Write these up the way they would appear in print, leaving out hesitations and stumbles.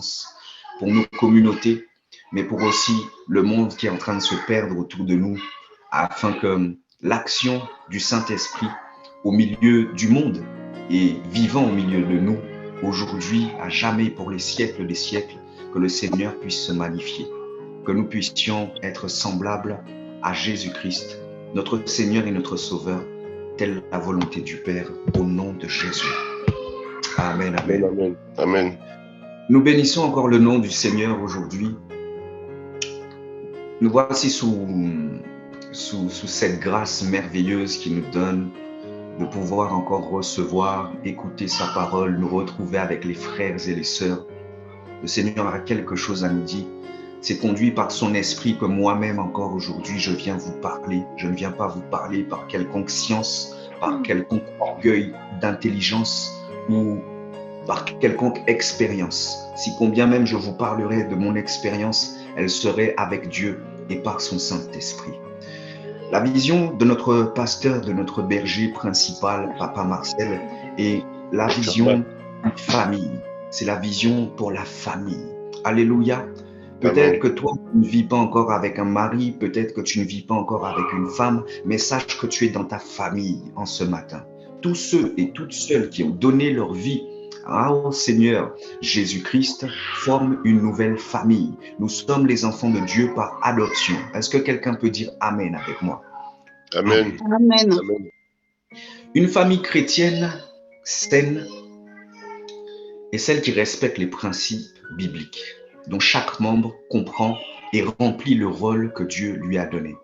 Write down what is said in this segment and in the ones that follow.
France, pour nos communautés, mais pour aussi le monde qui est en train de se perdre autour de nous, afin que l'action du Saint-Esprit au milieu du monde et vivant au milieu de nous, aujourd'hui, à jamais, pour les siècles des siècles, que le Seigneur puisse se magnifier, que nous puissions être semblables à Jésus-Christ, notre Seigneur et notre Sauveur, telle la volonté du Père, au nom de Jésus. Amen, amen. Amen, amen. Nous bénissons encore le nom du Seigneur aujourd'hui. Nous voici sous cette grâce merveilleuse qu'il nous donne de pouvoir encore recevoir, écouter sa parole, nous retrouver avec les frères et les sœurs. Le Seigneur a quelque chose à nous dire. C'est conduit par son esprit que moi-même encore aujourd'hui, je viens vous parler. Je ne viens pas vous parler par quelconque science, par quelconque orgueil d'intelligence ou par quelconque expérience. Si combien même je vous parlerai de mon expérience, elle serait avec Dieu et par son Saint-Esprit. La vision de notre pasteur, de notre berger principal, Papa Marcel, est la vision d'une famille. C'est la vision pour la famille. Alléluia. Peut-être que toi, tu ne vis pas encore avec un mari, peut-être que tu ne vis pas encore avec une femme, mais sache que tu es dans ta famille en ce matin. Tous ceux et toutes celles qui ont donné leur vie au Seigneur Jésus-Christ forment une nouvelle famille. Nous sommes les enfants de Dieu par adoption. Est-ce que quelqu'un peut dire Amen avec moi? Amen. Amen. Amen. Une famille chrétienne saine est celle qui respecte les principes bibliques, dont chaque membre comprend et remplit le rôle que Dieu lui a donné.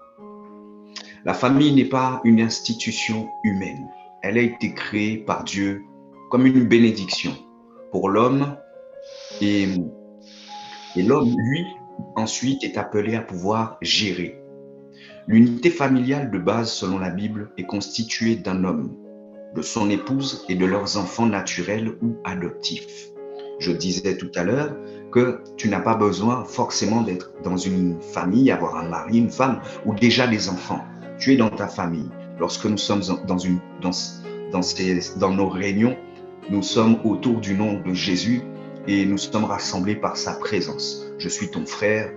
La famille n'est pas une institution humaine. Elle a été créée par Dieu comme une bénédiction pour l'homme et l'homme, lui, ensuite est appelé à pouvoir gérer. L'unité familiale de base, selon la Bible, est constituée d'un homme, de son épouse et de leurs enfants naturels ou adoptifs. Je disais tout à l'heure que tu n'as pas besoin forcément d'être dans une famille, avoir un mari, une femme ou déjà des enfants. Tu es dans ta famille. Lorsque nous sommes dans nos réunions, nous sommes autour du nom de Jésus et nous sommes rassemblés par sa présence. Je suis ton frère,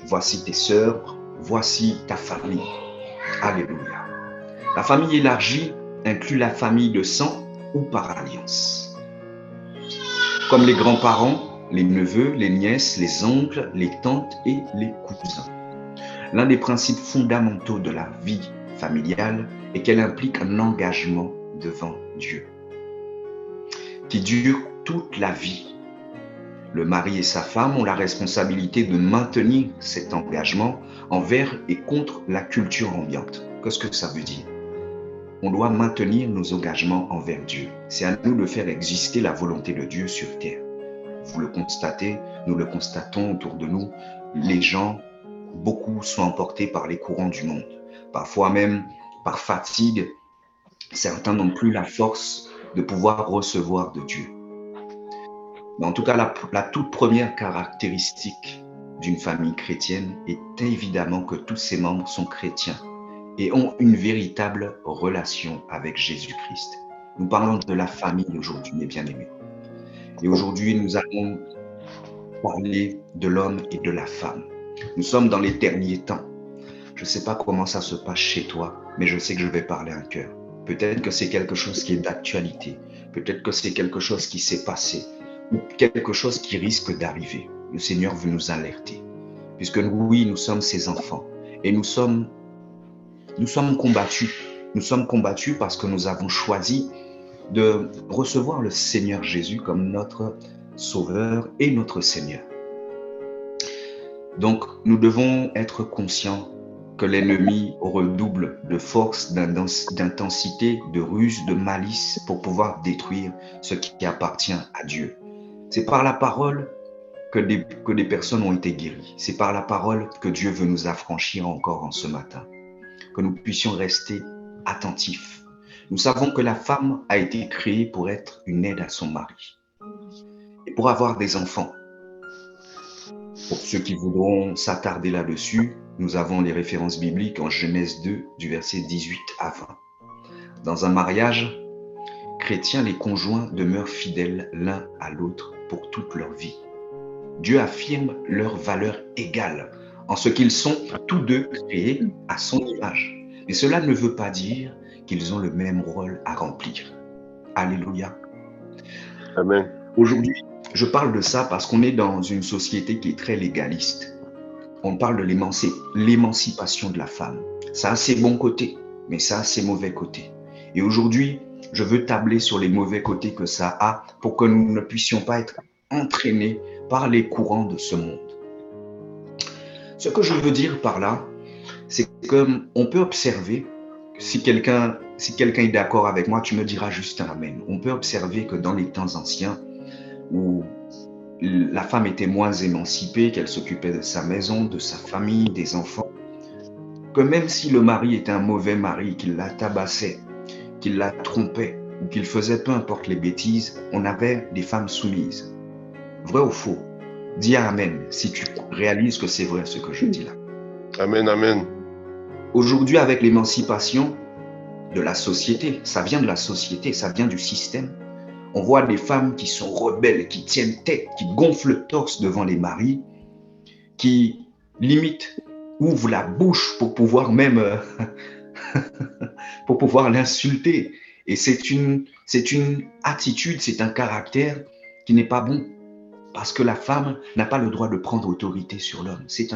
voici tes sœurs, voici ta famille. Alléluia. La famille élargie inclut la famille de sang ou par alliance. Comme les grands-parents, les neveux, les nièces, les oncles, les tantes et les cousins. L'un des principes fondamentaux de la vie familiale est qu'elle implique un engagement devant Dieu, qui dure toute la vie. Le mari et sa femme ont la responsabilité de maintenir cet engagement envers et contre la culture ambiante. Qu'est-ce que ça veut dire? On doit maintenir nos engagements envers Dieu. C'est à nous de faire exister la volonté de Dieu sur terre. Vous le constatez, nous le constatons autour de nous. Les gens, beaucoup sont emportés par les courants du monde. Parfois même par fatigue, certains n'ont plus la force de pouvoir recevoir de Dieu. Mais en tout cas, la toute première caractéristique d'une famille chrétienne est évidemment que tous ses membres sont chrétiens et ont une véritable relation avec Jésus-Christ. Nous parlons de la famille aujourd'hui, mes bien-aimés. Et aujourd'hui, nous allons parler de l'homme et de la femme. Nous sommes dans les derniers temps. Je ne sais pas comment ça se passe chez toi, mais je sais que je vais parler à un cœur. Peut-être que c'est quelque chose qui est d'actualité. Peut-être que c'est quelque chose qui s'est passé ou quelque chose qui risque d'arriver. Le Seigneur veut nous alerter. Puisque oui, nous sommes ses enfants et nous sommes combattus. Nous sommes combattus parce que nous avons choisi de recevoir le Seigneur Jésus comme notre Sauveur et notre Seigneur. Donc, nous devons être conscients que l'ennemi redouble de force, d'intensité, de ruse, de malice pour pouvoir détruire ce qui appartient à Dieu. C'est par la parole que des personnes ont été guéries. C'est par la parole que Dieu veut nous affranchir encore en ce matin. Que nous puissions rester attentifs. Nous savons que la femme a été créée pour être une aide à son mari et pour avoir des enfants. Pour ceux qui voudront s'attarder là-dessus, nous avons les références bibliques en Genèse 2, du verset 18 à 20. Dans un mariage chrétien, les conjoints demeurent fidèles l'un à l'autre pour toute leur vie. Dieu affirme leur valeur égale, en ce qu'ils sont tous deux créés à son image. Mais cela ne veut pas dire qu'ils ont le même rôle à remplir. Alléluia. Amen. Aujourd'hui, je parle de ça parce qu'on est dans une société qui est très légaliste. On parle de l'émancipation de la femme. Ça a ses bons côtés, mais ça a ses mauvais côtés. Et aujourd'hui, je veux tabler sur les mauvais côtés que ça a pour que nous ne puissions pas être entraînés par les courants de ce monde. Ce que je veux dire par là, c'est qu'on peut observer, si quelqu'un est d'accord avec moi, tu me diras juste un amen. On peut observer que dans les temps anciens, où la femme était moins émancipée, qu'elle s'occupait de sa maison, de sa famille, des enfants, que même si le mari était un mauvais mari, qu'il la tabassait, qu'il la trompait, ou qu'il faisait peu importe les bêtises, on avait des femmes soumises. Vrai ou faux? Dis amen si tu réalises que c'est vrai ce que je dis là. Amen, amen. Aujourd'hui, avec l'émancipation de la société, ça vient de la société, ça vient du système. On voit des femmes qui sont rebelles, qui tiennent tête, qui gonflent le torse devant les maris, qui limite ouvrent la bouche pour pouvoir même pour pouvoir l'insulter. Et c'est une attitude, c'est un caractère qui n'est pas bon. Parce que la femme n'a pas le droit de prendre autorité sur l'homme. C'est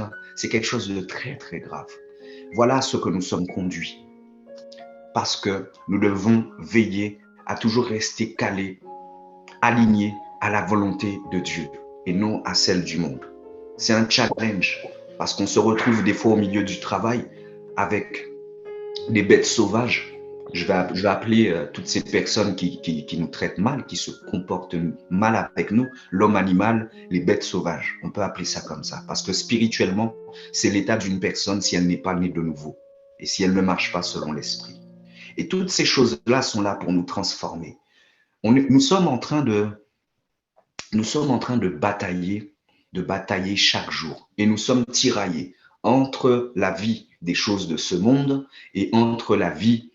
quelque chose de très, très grave. Voilà ce que nous sommes conduits. Parce que nous devons veiller à toujours rester calés, alignés à la volonté de Dieu et non à celle du monde. C'est un challenge parce qu'on se retrouve des fois au milieu du travail avec des bêtes sauvages. Je vais appeler toutes ces personnes qui nous traitent mal, qui se comportent mal avec nous, l'homme animal, les bêtes sauvages. On peut appeler ça comme ça. Parce que spirituellement, c'est l'état d'une personne si elle n'est pas née de nouveau et si elle ne marche pas selon l'esprit. Et toutes ces choses-là sont là pour nous transformer. Nous sommes en train de batailler chaque jour. Et nous sommes tiraillés entre la vie des choses de ce monde et entre la vie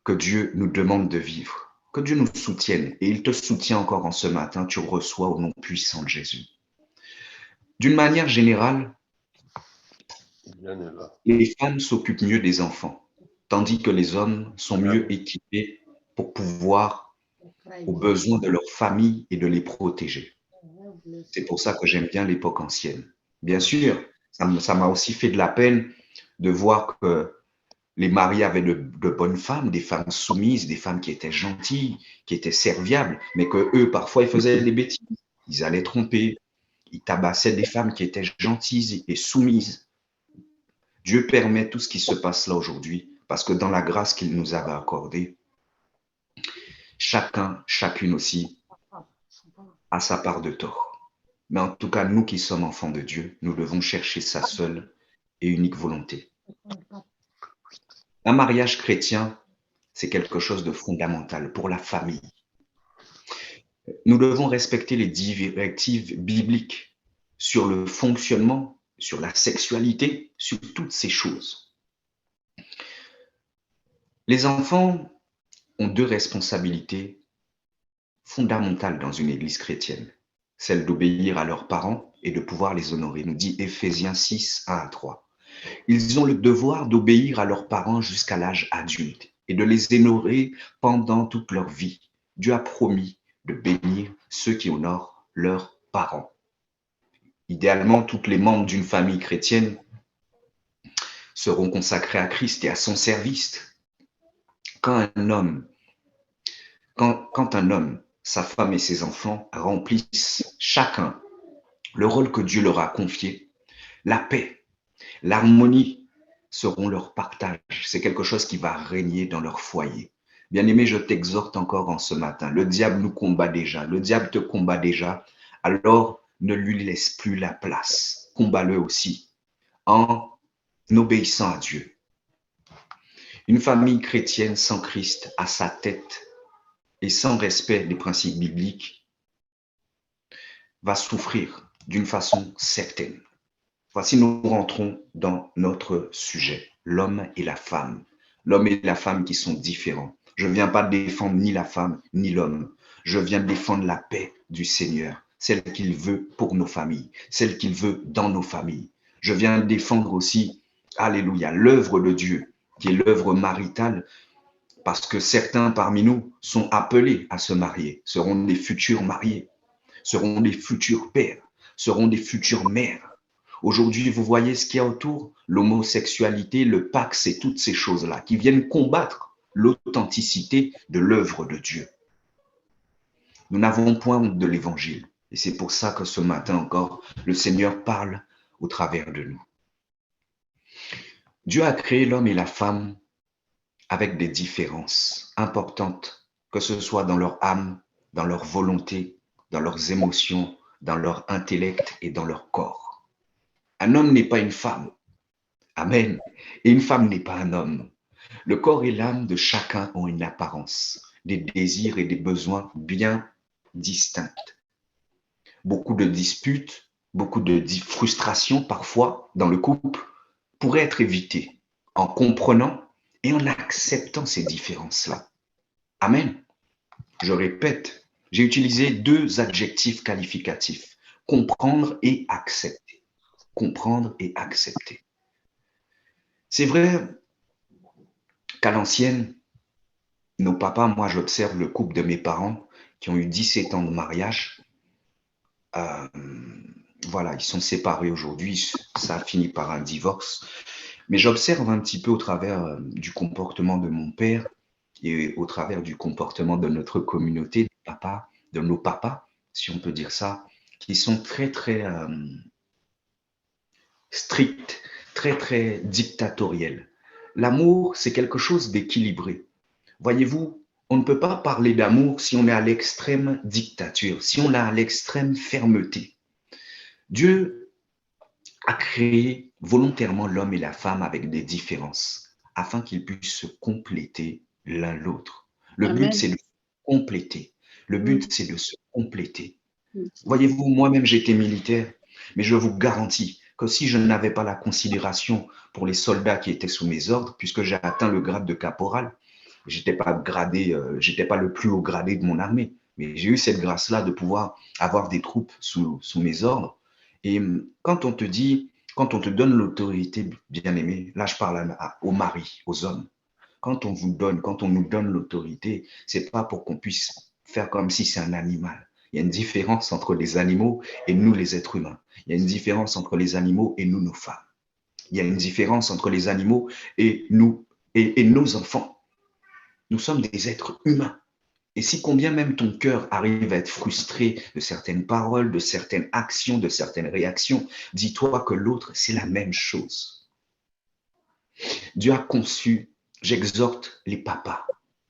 que Dieu nous demande de vivre. Que Dieu nous soutienne. Et il te soutient encore en ce matin. Tu reçois au nom puissant de Jésus. D'une manière générale, les femmes s'occupent mieux des enfants, tandis que les hommes sont mieux équipés pour pouvoir aux besoins de leur famille et de les protéger. C'est pour ça que j'aime bien l'époque ancienne. Bien sûr, ça m'a aussi fait de la peine de voir que les maris avaient de bonnes femmes, des femmes soumises, des femmes qui étaient gentilles, qui étaient serviables, mais que eux, parfois, ils faisaient des bêtises. Ils allaient tromper, ils tabassaient des femmes qui étaient gentilles et soumises. Dieu permet tout ce qui se passe là aujourd'hui, parce que dans la grâce qu'il nous avait accordée, chacune aussi, a sa part de tort. Mais en tout cas, nous qui sommes enfants de Dieu, nous devons chercher sa seule et unique volonté. Un mariage chrétien, c'est quelque chose de fondamental pour la famille. Nous devons respecter les directives bibliques sur le fonctionnement, sur la sexualité, sur toutes ces choses. Les enfants ont deux responsabilités fondamentales dans une église chrétienne. Celle d'obéir à leurs parents et de pouvoir les honorer, nous dit Éphésiens 6, 1 à 3. Ils ont le devoir d'obéir à leurs parents jusqu'à l'âge adulte et de les honorer pendant toute leur vie. Dieu a promis de bénir ceux qui honorent leurs parents. Idéalement, tous les membres d'une famille chrétienne seront consacrés à Christ et à son service. Quand un homme, sa femme et ses enfants remplissent chacun le rôle que Dieu leur a confié, la paix, l'harmonie seront leur partage. C'est quelque chose qui va régner dans leur foyer. Bien-aimé, je t'exhorte encore en ce matin. Le diable nous combat déjà. Le diable te combat déjà. Alors, ne lui laisse plus la place. Combat-le aussi en obéissant à Dieu. Une famille chrétienne sans Christ à sa tête et sans respect des principes bibliques va souffrir d'une façon certaine. Voici, nous rentrons dans notre sujet, l'homme et la femme. L'homme et la femme qui sont différents. Je ne viens pas défendre ni la femme ni l'homme. Je viens défendre la paix du Seigneur. celle qu'il veut pour nos familles, celle qu'il veut dans nos familles. Je viens défendre aussi, alléluia, l'œuvre de Dieu, qui est l'œuvre maritale, parce que certains parmi nous sont appelés à se marier, seront des futurs mariés, seront des futurs pères, seront des futures mères. Aujourd'hui, vous voyez ce qu'il y a autour, l'homosexualité, le pax et toutes ces choses-là qui viennent combattre l'authenticité de l'œuvre de Dieu. Nous n'avons point honte de l'évangile. Et c'est pour ça que ce matin encore, le Seigneur parle au travers de nous. Dieu a créé l'homme et la femme avec des différences importantes, que ce soit dans leur âme, dans leur volonté, dans leurs émotions, dans leur intellect et dans leur corps. Un homme n'est pas une femme. Amen. Et une femme n'est pas un homme. Le corps et l'âme de chacun ont une apparence, des désirs et des besoins bien distincts. Beaucoup de disputes, beaucoup de frustrations parfois dans le couple pourraient être évitées en comprenant et en acceptant ces différences-là. Amen. Je répète, j'ai utilisé 2 adjectifs qualificatifs, comprendre et accepter. Comprendre et accepter. C'est vrai qu'à l'ancienne, nos papas, moi j'observe le couple de mes parents qui ont eu 17 ans de mariage. Voilà, ils sont séparés aujourd'hui, ça a fini par un divorce. Mais j'observe un petit peu au travers du comportement de mon père et au travers du comportement de notre communauté, de nos papas, si on peut dire ça, qui sont très, très stricts, très, très dictatoriels. L'amour, c'est quelque chose d'équilibré. Voyez-vous, on ne peut pas parler d'amour si on est à l'extrême dictature, si on est à l'extrême fermeté. Dieu a créé volontairement l'homme et la femme avec des différences, afin qu'ils puissent se compléter l'un l'autre. Le but, c'est de se compléter. Le but, c'est de se compléter. Voyez-vous, moi-même, j'étais militaire, mais je vous garantis que si je n'avais pas la considération pour les soldats qui étaient sous mes ordres, puisque j'ai atteint le grade de caporal, j'étais pas le plus haut gradé de mon armée, mais j'ai eu cette grâce-là de pouvoir avoir des troupes sous mes ordres. Et quand on te donne l'autorité, bien-aimé, là je parle aux maris, aux hommes, quand on nous donne l'autorité, c'est pas pour qu'on puisse faire comme si c'est un animal. Il y a une différence entre les animaux et nous, les êtres humains. Il y a une différence entre les animaux et nous, nos femmes. Il y a une différence entre les animaux et nous et nos enfants. Nous sommes des êtres humains. Et si combien même ton cœur arrive à être frustré de certaines paroles, de certaines actions, de certaines réactions, dis-toi que l'autre, c'est la même chose. Dieu a conçu, j'exhorte les papas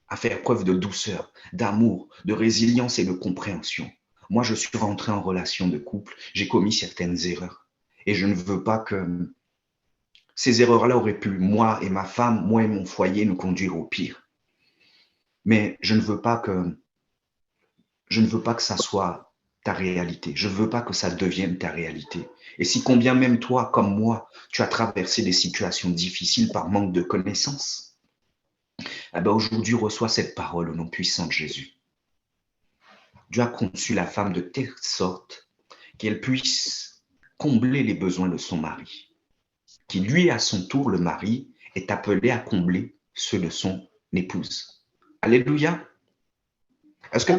à faire preuve de douceur, d'amour, de résilience et de compréhension. Moi, je suis rentré en relation de couple, j'ai commis certaines erreurs. Et je ne veux pas que ces erreurs-là auraient pu, moi et ma femme, moi et mon foyer, nous conduire au pire. Mais je ne veux pas que ça soit ta réalité. Je ne veux pas que ça devienne ta réalité. Et si combien même toi, comme moi, tu as traversé des situations difficiles par manque de connaissances, eh bien aujourd'hui, reçois cette parole au nom puissant de Jésus. Dieu a conçu la femme de telle sorte qu'elle puisse combler les besoins de son mari, qui lui, à son tour, le mari, est appelé à combler ceux de son épouse. Alléluia. Est-ce que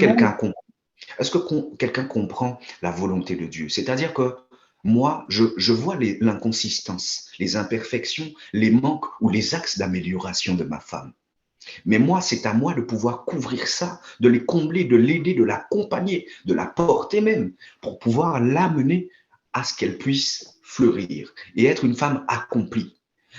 quelqu'un comprend la volonté de Dieu? C'est-à-dire que moi, je vois l'inconsistance, les imperfections, les manques ou les axes d'amélioration de ma femme. Mais moi, c'est à moi de pouvoir couvrir ça, de les combler, de l'aider, de l'accompagner, de la porter même, pour pouvoir l'amener à ce qu'elle puisse fleurir et être une femme accomplie.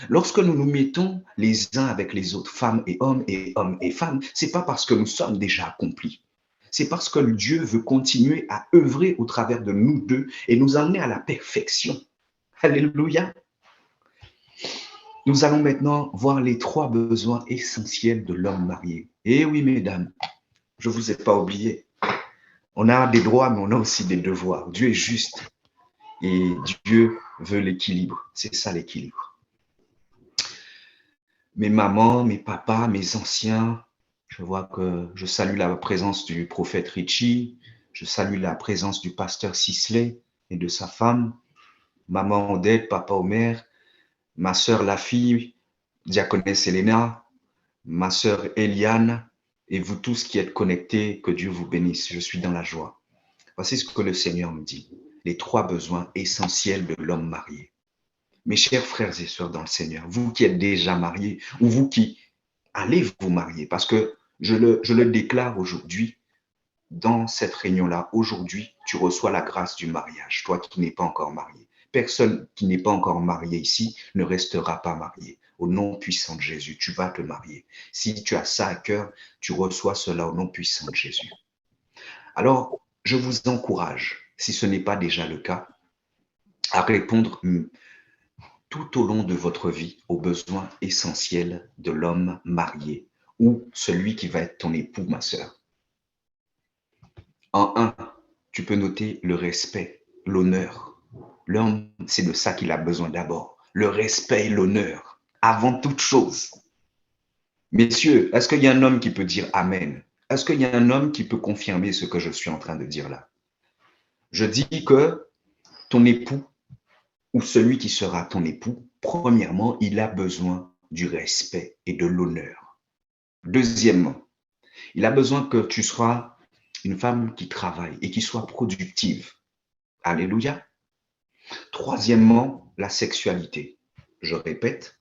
Lorsque nous nous mettons les uns avec les autres, femmes et hommes et femmes, c'est pas parce que nous sommes déjà accomplis. C'est parce que Dieu veut continuer à œuvrer au travers de nous deux et nous amener à la perfection. Alléluia. Nous allons maintenant voir les 3 besoins essentiels de l'homme marié. Eh oui, mesdames, je ne vous ai pas oublié. On a des droits, mais on a aussi des devoirs. Dieu est juste et Dieu veut l'équilibre. C'est ça l'équilibre. Mes mamans, mes papas, mes anciens, je vois que je salue la présence du prophète Richie, Je salue la présence du pasteur Sisley et de sa femme, maman Odette, papa Omer, ma sœur la fille, diaconesse Elena, ma sœur Eliane, et vous tous qui êtes connectés, que Dieu vous bénisse. Je suis dans la joie. Voici ce que le Seigneur me dit. Les 3 besoins essentiels de l'homme marié. Mes chers frères et sœurs dans le Seigneur, vous qui êtes déjà mariés ou vous qui allez vous marier, parce que je le déclare aujourd'hui, dans cette réunion-là, aujourd'hui, tu reçois la grâce du mariage, toi qui n'es pas encore marié. Personne qui n'est pas encore marié ici ne restera pas marié. Au nom puissant de Jésus, tu vas te marier. Si tu as ça à cœur, tu reçois cela au nom puissant de Jésus. Alors, je vous encourage, si ce n'est pas déjà le cas, à répondre tout au long de votre vie aux besoins essentiels de l'homme marié ou celui qui va être ton époux, ma sœur. En 1, tu peux noter le respect, l'honneur. L'homme, c'est de ça qu'il a besoin d'abord. Le respect et l'honneur, avant toute chose. Messieurs, est-ce qu'il y a un homme qui peut dire Amen? Est-ce qu'il y a un homme qui peut confirmer ce que je suis en train de dire là? Je dis que ton époux ou celui qui sera ton époux, premièrement, il a besoin du respect et de l'honneur. Deuxièmement, il a besoin que tu sois une femme qui travaille et qui soit productive. Alléluia. Troisièmement, la sexualité. Je répète,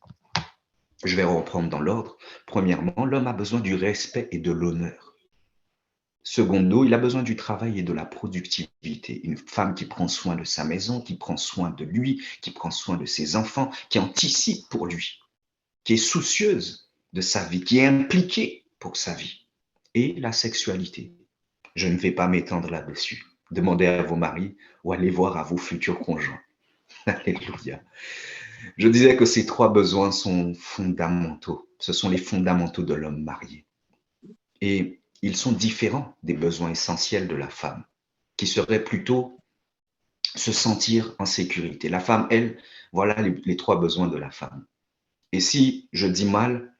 je vais reprendre dans l'ordre. Premièrement, l'homme a besoin du respect et de l'honneur. Secondo, il a besoin du travail et de la productivité. Une femme qui prend soin de sa maison, qui prend soin de lui, qui prend soin de ses enfants, qui anticipe pour lui, qui est soucieuse de sa vie, qui est impliquée pour sa vie. Et la sexualité. Je ne vais pas m'étendre là-dessus. Demandez à vos maris ou allez voir à vos futurs conjoints. Alléluia. Je disais que ces 3 besoins sont fondamentaux. Ce sont les fondamentaux de l'homme marié. Et ils sont différents des besoins essentiels de la femme, qui serait plutôt se sentir en sécurité. La femme, elle, voilà les 3 besoins de la femme. Et si je dis mal,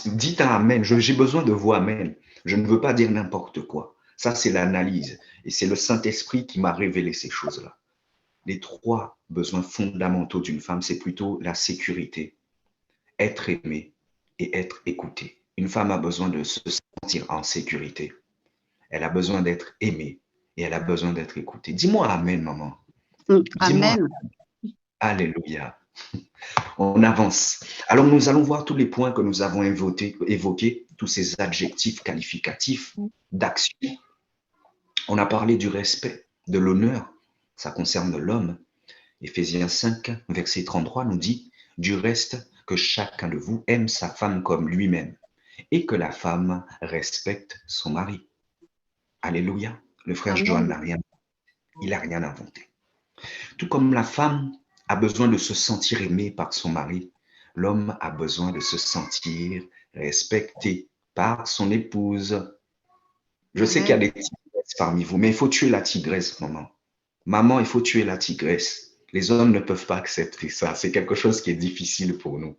dites un amen, j'ai besoin de vous amen. Je ne veux pas dire n'importe quoi. Ça, c'est l'analyse. Et c'est le Saint-Esprit qui m'a révélé ces choses-là. Les 3 besoins fondamentaux d'une femme, c'est plutôt la sécurité, être aimé et être écouté. Une femme a besoin de se sentir en sécurité. Elle a besoin d'être aimée et elle a besoin d'être écoutée. Dis-moi amen, maman. Amen. Alléluia. On avance. Alors, nous allons voir tous les points que nous avons évoqués, tous ces adjectifs qualificatifs d'action. On a parlé du respect, de l'honneur. Ça concerne l'homme. Éphésiens 5, verset 33 nous dit « Du reste, que chacun de vous aime sa femme comme lui-même et que la femme respecte son mari. » Alléluia. Le frère Johan n'a rien, il n'a rien inventé. Tout comme la femme a besoin de se sentir aimée par son mari, l'homme a besoin de se sentir respecté par son épouse. Je sais qu'il y a des tigresses parmi vous, mais il faut tuer la tigresse, maman. Maman, il faut tuer la tigresse. Les hommes ne peuvent pas accepter ça. C'est quelque chose qui est difficile pour nous.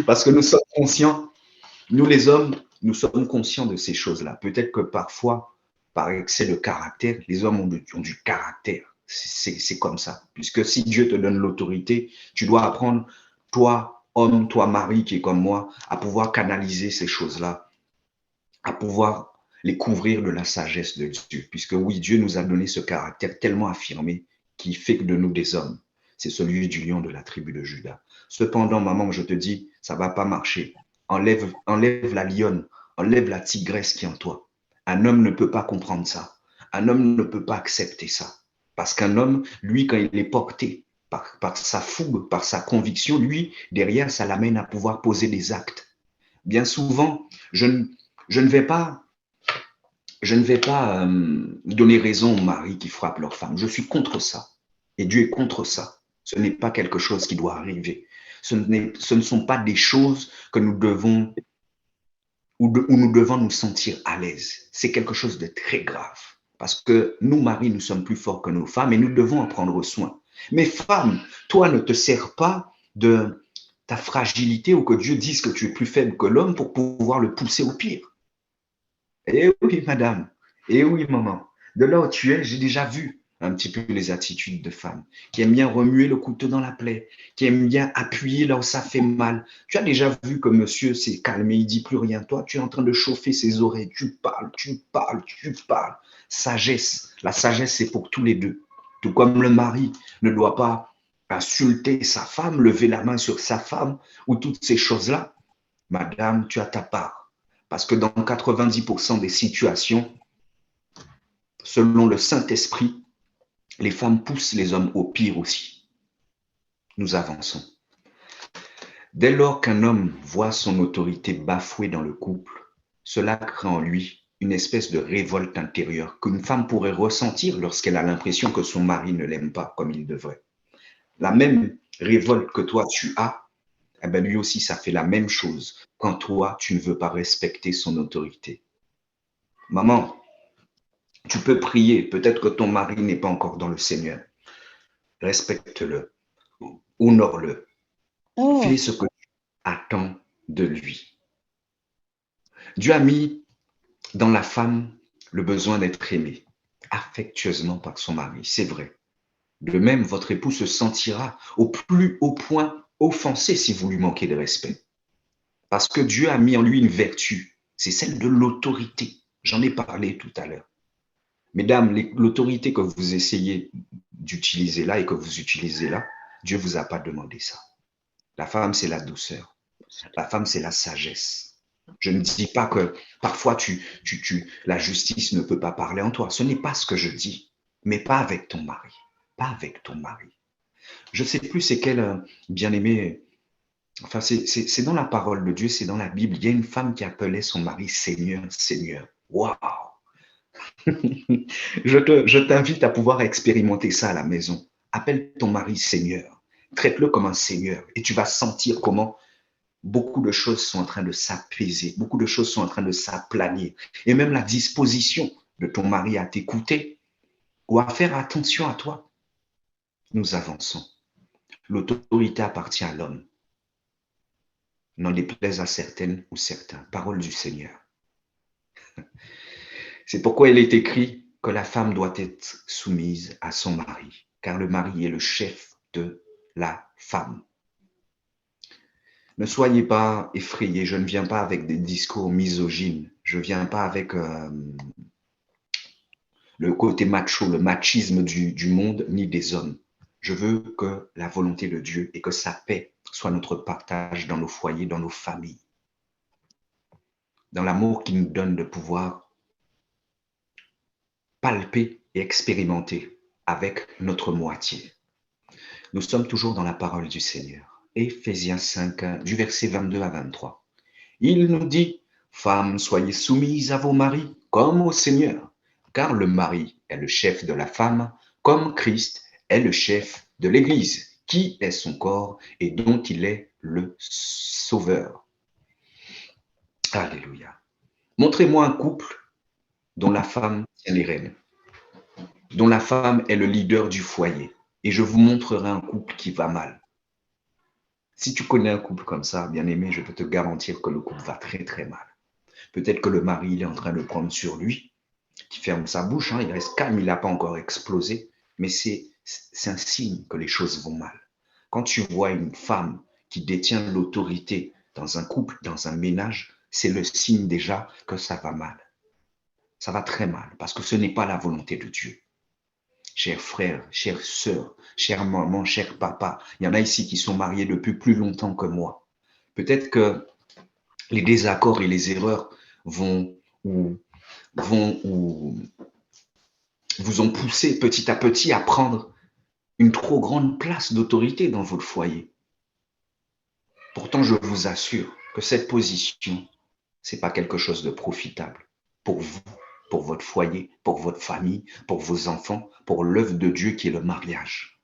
Parce que nous sommes conscients, nous les hommes, nous sommes conscients de ces choses-là. Peut-être que parfois, par excès de caractère, les hommes ont du caractère. C'est comme ça. Puisque si Dieu te donne l'autorité, tu dois apprendre, toi, homme, toi, mari, qui est comme moi, à pouvoir canaliser ces choses-là, à pouvoir les couvrir de la sagesse de Dieu. Puisque oui, Dieu nous a donné ce caractère tellement affirmé qui fait de nous des hommes. C'est celui du lion de la tribu de Juda. Cependant, maman, je te dis, ça ne va pas marcher. Enlève la lionne, enlève la tigresse qui est en toi. Un homme ne peut pas comprendre ça. Un homme ne peut pas accepter ça. Parce qu'un homme, lui, quand il est porté par sa fougue, par sa conviction, lui, derrière, ça l'amène à pouvoir poser des actes. Bien souvent, je ne vais pas donner raison aux maris qui frappent leurs femmes. Je suis contre ça. Et Dieu est contre ça. Ce n'est pas quelque chose qui doit arriver. Ce ne sont pas des choses que nous devons, où nous devons nous sentir à l'aise. C'est quelque chose de très grave. Parce que nous, maris, nous sommes plus forts que nos femmes et nous devons en prendre soin. Mais femme, toi, ne te sers pas de ta fragilité ou que Dieu dise que tu es plus faible que l'homme pour pouvoir le pousser au pire. Eh oui, madame. Eh oui, maman. De là où tu es, j'ai déjà vu un petit peu les attitudes de femmes qui aiment bien remuer le couteau dans la plaie, qui aiment bien appuyer là où ça fait mal. Tu as déjà vu que monsieur s'est calmé, il dit plus rien. Toi, tu es en train de chauffer ses oreilles. Tu parles, tu parles, tu parles. Sagesse. La sagesse, c'est pour tous les deux. Tout comme le mari ne doit pas insulter sa femme, lever la main sur sa femme ou toutes ces choses-là. Madame, tu as ta part. Parce que dans 90% des situations, selon le Saint-Esprit, les femmes poussent les hommes au pire aussi. Nous avançons. Dès lors qu'un homme voit son autorité bafouée dans le couple, cela crée en lui une espèce de révolte intérieure qu'une femme pourrait ressentir lorsqu'elle a l'impression que son mari ne l'aime pas comme il devrait. La même révolte que toi tu as, eh ben lui aussi ça fait la même chose quand toi tu ne veux pas respecter son autorité. Maman, tu peux prier, peut-être que ton mari n'est pas encore dans le Seigneur. Respecte-le, honore-le, Mm. fais ce que tu attends de lui. Dieu a mis dans la femme le besoin d'être aimée affectueusement par son mari, c'est vrai. De même, votre époux se sentira au plus haut point offensé si vous lui manquez de respect. Parce que Dieu a mis en lui une vertu, c'est celle de l'autorité. J'en ai parlé tout à l'heure. Mesdames, l'autorité que vous essayez d'utiliser là et que vous utilisez là, Dieu ne vous a pas demandé ça. La femme, c'est la douceur. La femme, c'est la sagesse. Je ne dis pas que parfois la justice ne peut pas parler en toi. Ce n'est pas ce que je dis. Mais pas avec ton mari. Pas avec ton mari. Je ne sais plus c'est quel bien-aimé. Enfin, c'est dans la parole de Dieu, c'est dans la Bible. Il y a une femme qui appelait son mari Seigneur, Seigneur. Waouh! Je t'invite à pouvoir expérimenter ça à la maison. Appelle ton mari Seigneur. Traite-le comme un Seigneur et tu vas sentir comment beaucoup de choses sont en train de s'apaiser, beaucoup de choses sont en train de s'aplanir. Et même la disposition de ton mari à t'écouter ou à faire attention à toi. Nous avançons. L'autorité appartient à l'homme. N'en déplaise à certaines ou certains. Parole du Seigneur. C'est pourquoi il est écrit que la femme doit être soumise à son mari, car le mari est le chef de la femme. Ne soyez pas effrayés, je ne viens pas avec des discours misogynes, je ne viens pas avec le côté macho, le machisme du monde, ni des hommes. Je veux que la volonté de Dieu et que sa paix soit notre partage dans nos foyers, dans nos familles, dans l'amour qu'il nous donne de pouvoir palper et expérimenter avec notre moitié. Nous sommes toujours dans la parole du Seigneur. Éphésiens 5, du verset 22 à 23. Il nous dit, « Femmes, soyez soumises à vos maris comme au Seigneur, car le mari est le chef de la femme, comme Christ est le chef de l'Église, qui est son corps et dont il est le sauveur. » Alléluia. Montrez-moi un couple dont la femme tient les rênes, dont la femme est le leader du foyer, et je vous montrerai un couple qui va mal. Si tu connais un couple comme ça, bien aimé, je peux te garantir que le couple va très très mal. Peut-être que le mari, il est en train de prendre sur lui, qui ferme sa bouche, il reste calme, il n'a pas encore explosé, mais c'est un signe que les choses vont mal. Quand tu vois une femme qui détient l'autorité dans un couple, dans un ménage, c'est le signe déjà que ça va mal. Ça va très mal, parce que ce n'est pas la volonté de Dieu. Chers frères, chères sœurs, chère maman, cher papa, il y en a ici qui sont mariés depuis plus longtemps que moi. Peut-être que les désaccords et les erreurs vous ont poussé petit à petit à prendre une trop grande place d'autorité dans votre foyer. Pourtant, je vous assure que cette position, ce n'est pas quelque chose de profitable pour vous, pour votre foyer, pour votre famille, pour vos enfants, pour l'œuvre de Dieu qui est le mariage.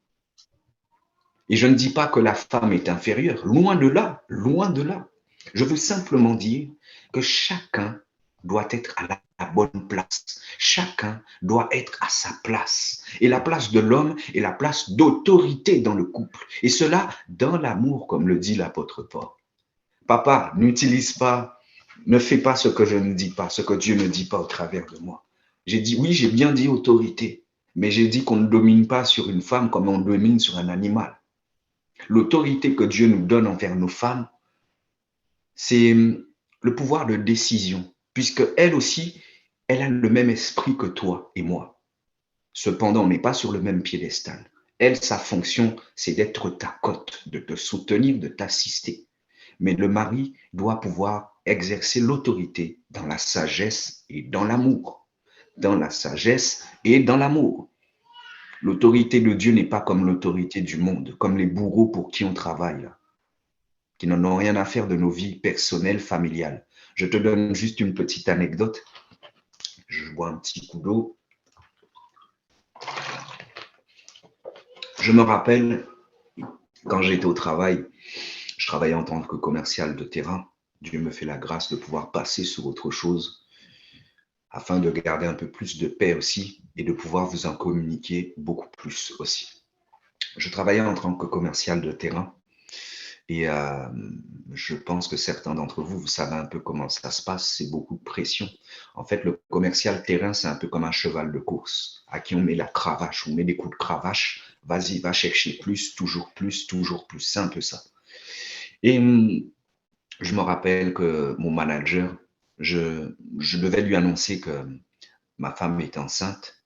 Et je ne dis pas que la femme est inférieure, loin de là, loin de là. Je veux simplement dire que chacun doit être à la bonne place. Chacun doit être à sa place. Et la place de l'homme est la place d'autorité dans le couple. Et cela dans l'amour, comme le dit l'apôtre Paul. Papa, n'utilise pas Ne fais pas ce que je ne dis pas, ce que Dieu ne dit pas au travers de moi. J'ai dit, oui, j'ai bien dit autorité, mais j'ai dit qu'on ne domine pas sur une femme comme on domine sur un animal. L'autorité que Dieu nous donne envers nos femmes, c'est le pouvoir de décision, puisque elle aussi, elle a le même esprit que toi et moi. Cependant, on n'est pas sur le même piédestal. Elle, sa fonction, c'est d'être ta cote, de te soutenir, de t'assister. Mais le mari doit pouvoir exercer l'autorité dans la sagesse et dans l'amour. Dans la sagesse et dans l'amour. L'autorité de Dieu n'est pas comme l'autorité du monde, comme les bourreaux pour qui on travaille, là, qui n'en ont rien à faire de nos vies personnelles, familiales. Je te donne juste une petite anecdote. Je bois un petit coup d'eau. Je me rappelle, quand j'étais au travail, je travaillais en tant que commercial de terrain. Dieu me fait la grâce de pouvoir passer sur autre chose afin de garder un peu plus de paix aussi et de pouvoir vous en communiquer beaucoup plus aussi. Je travaillais en tant que commercial de terrain et je pense que certains d'entre vous, vous savez un peu comment ça se passe, c'est beaucoup de pression. En fait, le commercial terrain, c'est un peu comme un cheval de course à qui on met la cravache, on met des coups de cravache, vas-y, va chercher plus, toujours plus, toujours plus, c'est un peu ça. Et je me rappelle que mon manager, je devais lui annoncer que ma femme était enceinte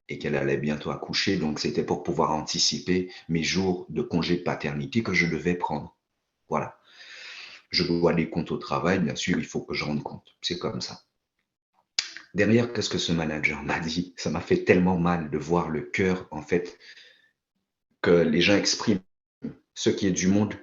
et qu'elle allait bientôt accoucher. Donc, c'était pour pouvoir anticiper mes jours de congé de paternité que je devais prendre. Voilà. Je dois des comptes au travail, bien sûr, il faut que je rende compte. C'est comme ça. Derrière, qu'est-ce que ce manager m'a dit? Ça m'a fait tellement mal de voir le cœur, en fait, que les gens expriment. Ce qui est du monde,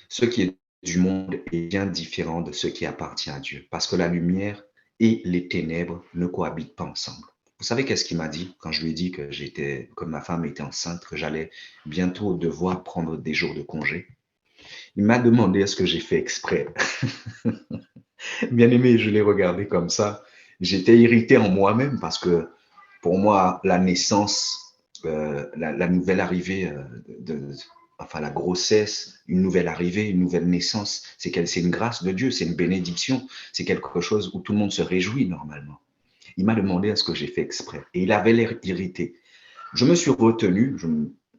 ce qui est du monde est bien différent de ce qui appartient à Dieu. Parce que la lumière et les ténèbres ne cohabitent pas ensemble. Vous savez qu'est-ce qu'il m'a dit quand je lui ai dit que ma femme était enceinte, que j'allais bientôt devoir prendre des jours de congé? Il m'a demandé est-ce que j'ai fait exprès. Bien aimé, je l'ai regardé comme ça. J'étais irrité en moi-même parce que pour moi, la naissance, la nouvelle arrivée, enfin la grossesse, une nouvelle arrivée, une nouvelle naissance, c'est une grâce de Dieu, c'est une bénédiction, c'est quelque chose où tout le monde se réjouit normalement. Il m'a demandé est-ce que j'ai fait exprès et il avait l'air irrité. Je me suis retenu,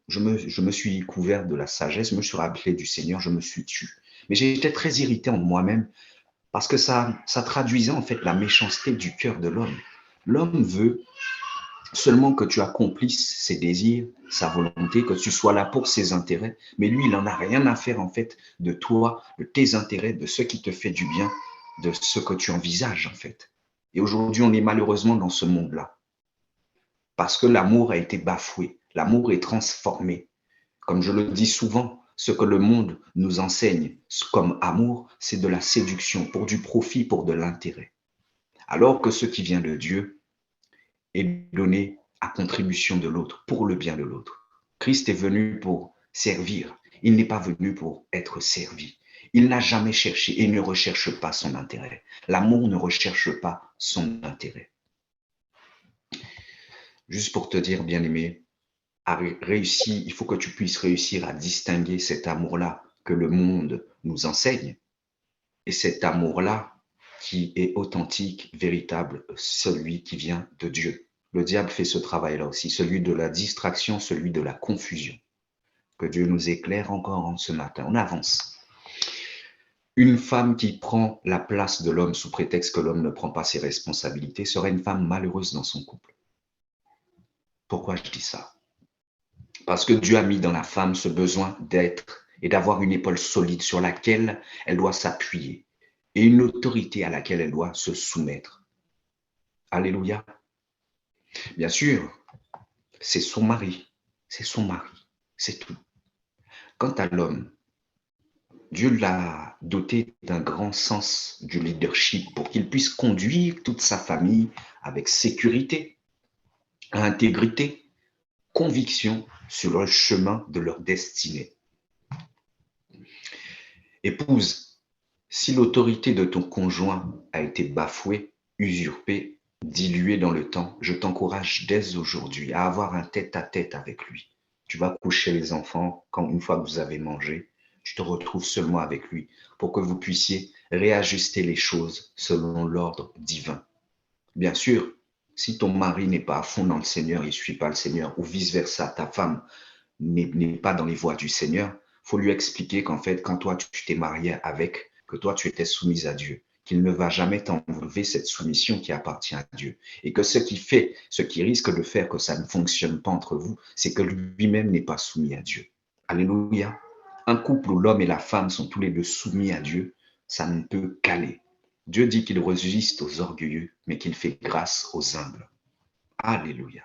je me suis couvert de la sagesse, je me suis rappelé du Seigneur, je me suis tu. Mais j'étais très irrité en moi-même parce que ça traduisait en fait la méchanceté du cœur de l'homme. L'homme veut seulement que tu accomplisses ses désirs, sa volonté, que tu sois là pour ses intérêts, mais lui, il n'en a rien à faire en fait de toi, de tes intérêts, de ce qui te fait du bien, de ce que tu envisages en fait. Et aujourd'hui, on est malheureusement dans ce monde-là, parce que l'amour a été bafoué, l'amour est transformé. Comme je le dis souvent, ce que le monde nous enseigne comme amour, c'est de la séduction, pour du profit, pour de l'intérêt. Alors que ce qui vient de Dieu est donné à contribution de l'autre, pour le bien de l'autre. Christ est venu pour servir, il n'est pas venu pour être servi. Il n'a jamais cherché et ne recherche pas son intérêt. L'amour ne recherche pas son intérêt. Juste pour te dire, bien-aimé, il faut que tu puisses réussir à distinguer cet amour-là que le monde nous enseigne et cet amour-là qui est authentique, véritable, celui qui vient de Dieu. Le diable fait ce travail-là aussi, celui de la distraction, celui de la confusion. Que Dieu nous éclaire encore en ce matin. On avance. Une femme qui prend la place de l'homme sous prétexte que l'homme ne prend pas ses responsabilités serait une femme malheureuse dans son couple. Pourquoi je dis ça? Parce que Dieu a mis dans la femme ce besoin d'être et d'avoir une épaule solide sur laquelle elle doit s'appuyer et une autorité à laquelle elle doit se soumettre. Alléluia. Bien sûr, c'est son mari, c'est tout. Quant à l'homme, Dieu l'a doté d'un grand sens du leadership pour qu'il puisse conduire toute sa famille avec sécurité, intégrité, conviction sur le chemin de leur destinée. Épouse, si l'autorité de ton conjoint a été bafouée, usurpée, diluée dans le temps, je t'encourage dès aujourd'hui à avoir un tête-à-tête avec lui. Tu vas coucher les enfants quand une fois que vous avez mangé, tu te retrouves seulement avec lui pour que vous puissiez réajuster les choses selon l'ordre divin. Bien sûr, si ton mari n'est pas à fond dans le Seigneur, il ne suit pas le Seigneur, ou vice-versa, ta femme n'est pas dans les voies du Seigneur, il faut lui expliquer qu'en fait, quand toi, tu t'es marié avec, que toi, tu étais soumise à Dieu, qu'il ne va jamais t'enlever cette soumission qui appartient à Dieu. Et que ce qui risque de faire que ça ne fonctionne pas entre vous, c'est que lui-même n'est pas soumis à Dieu. Alléluia. Un couple où l'homme et la femme sont tous les deux soumis à Dieu, ça ne peut qu'aller. Dieu dit qu'il résiste aux orgueilleux, mais qu'il fait grâce aux humbles. Alléluia.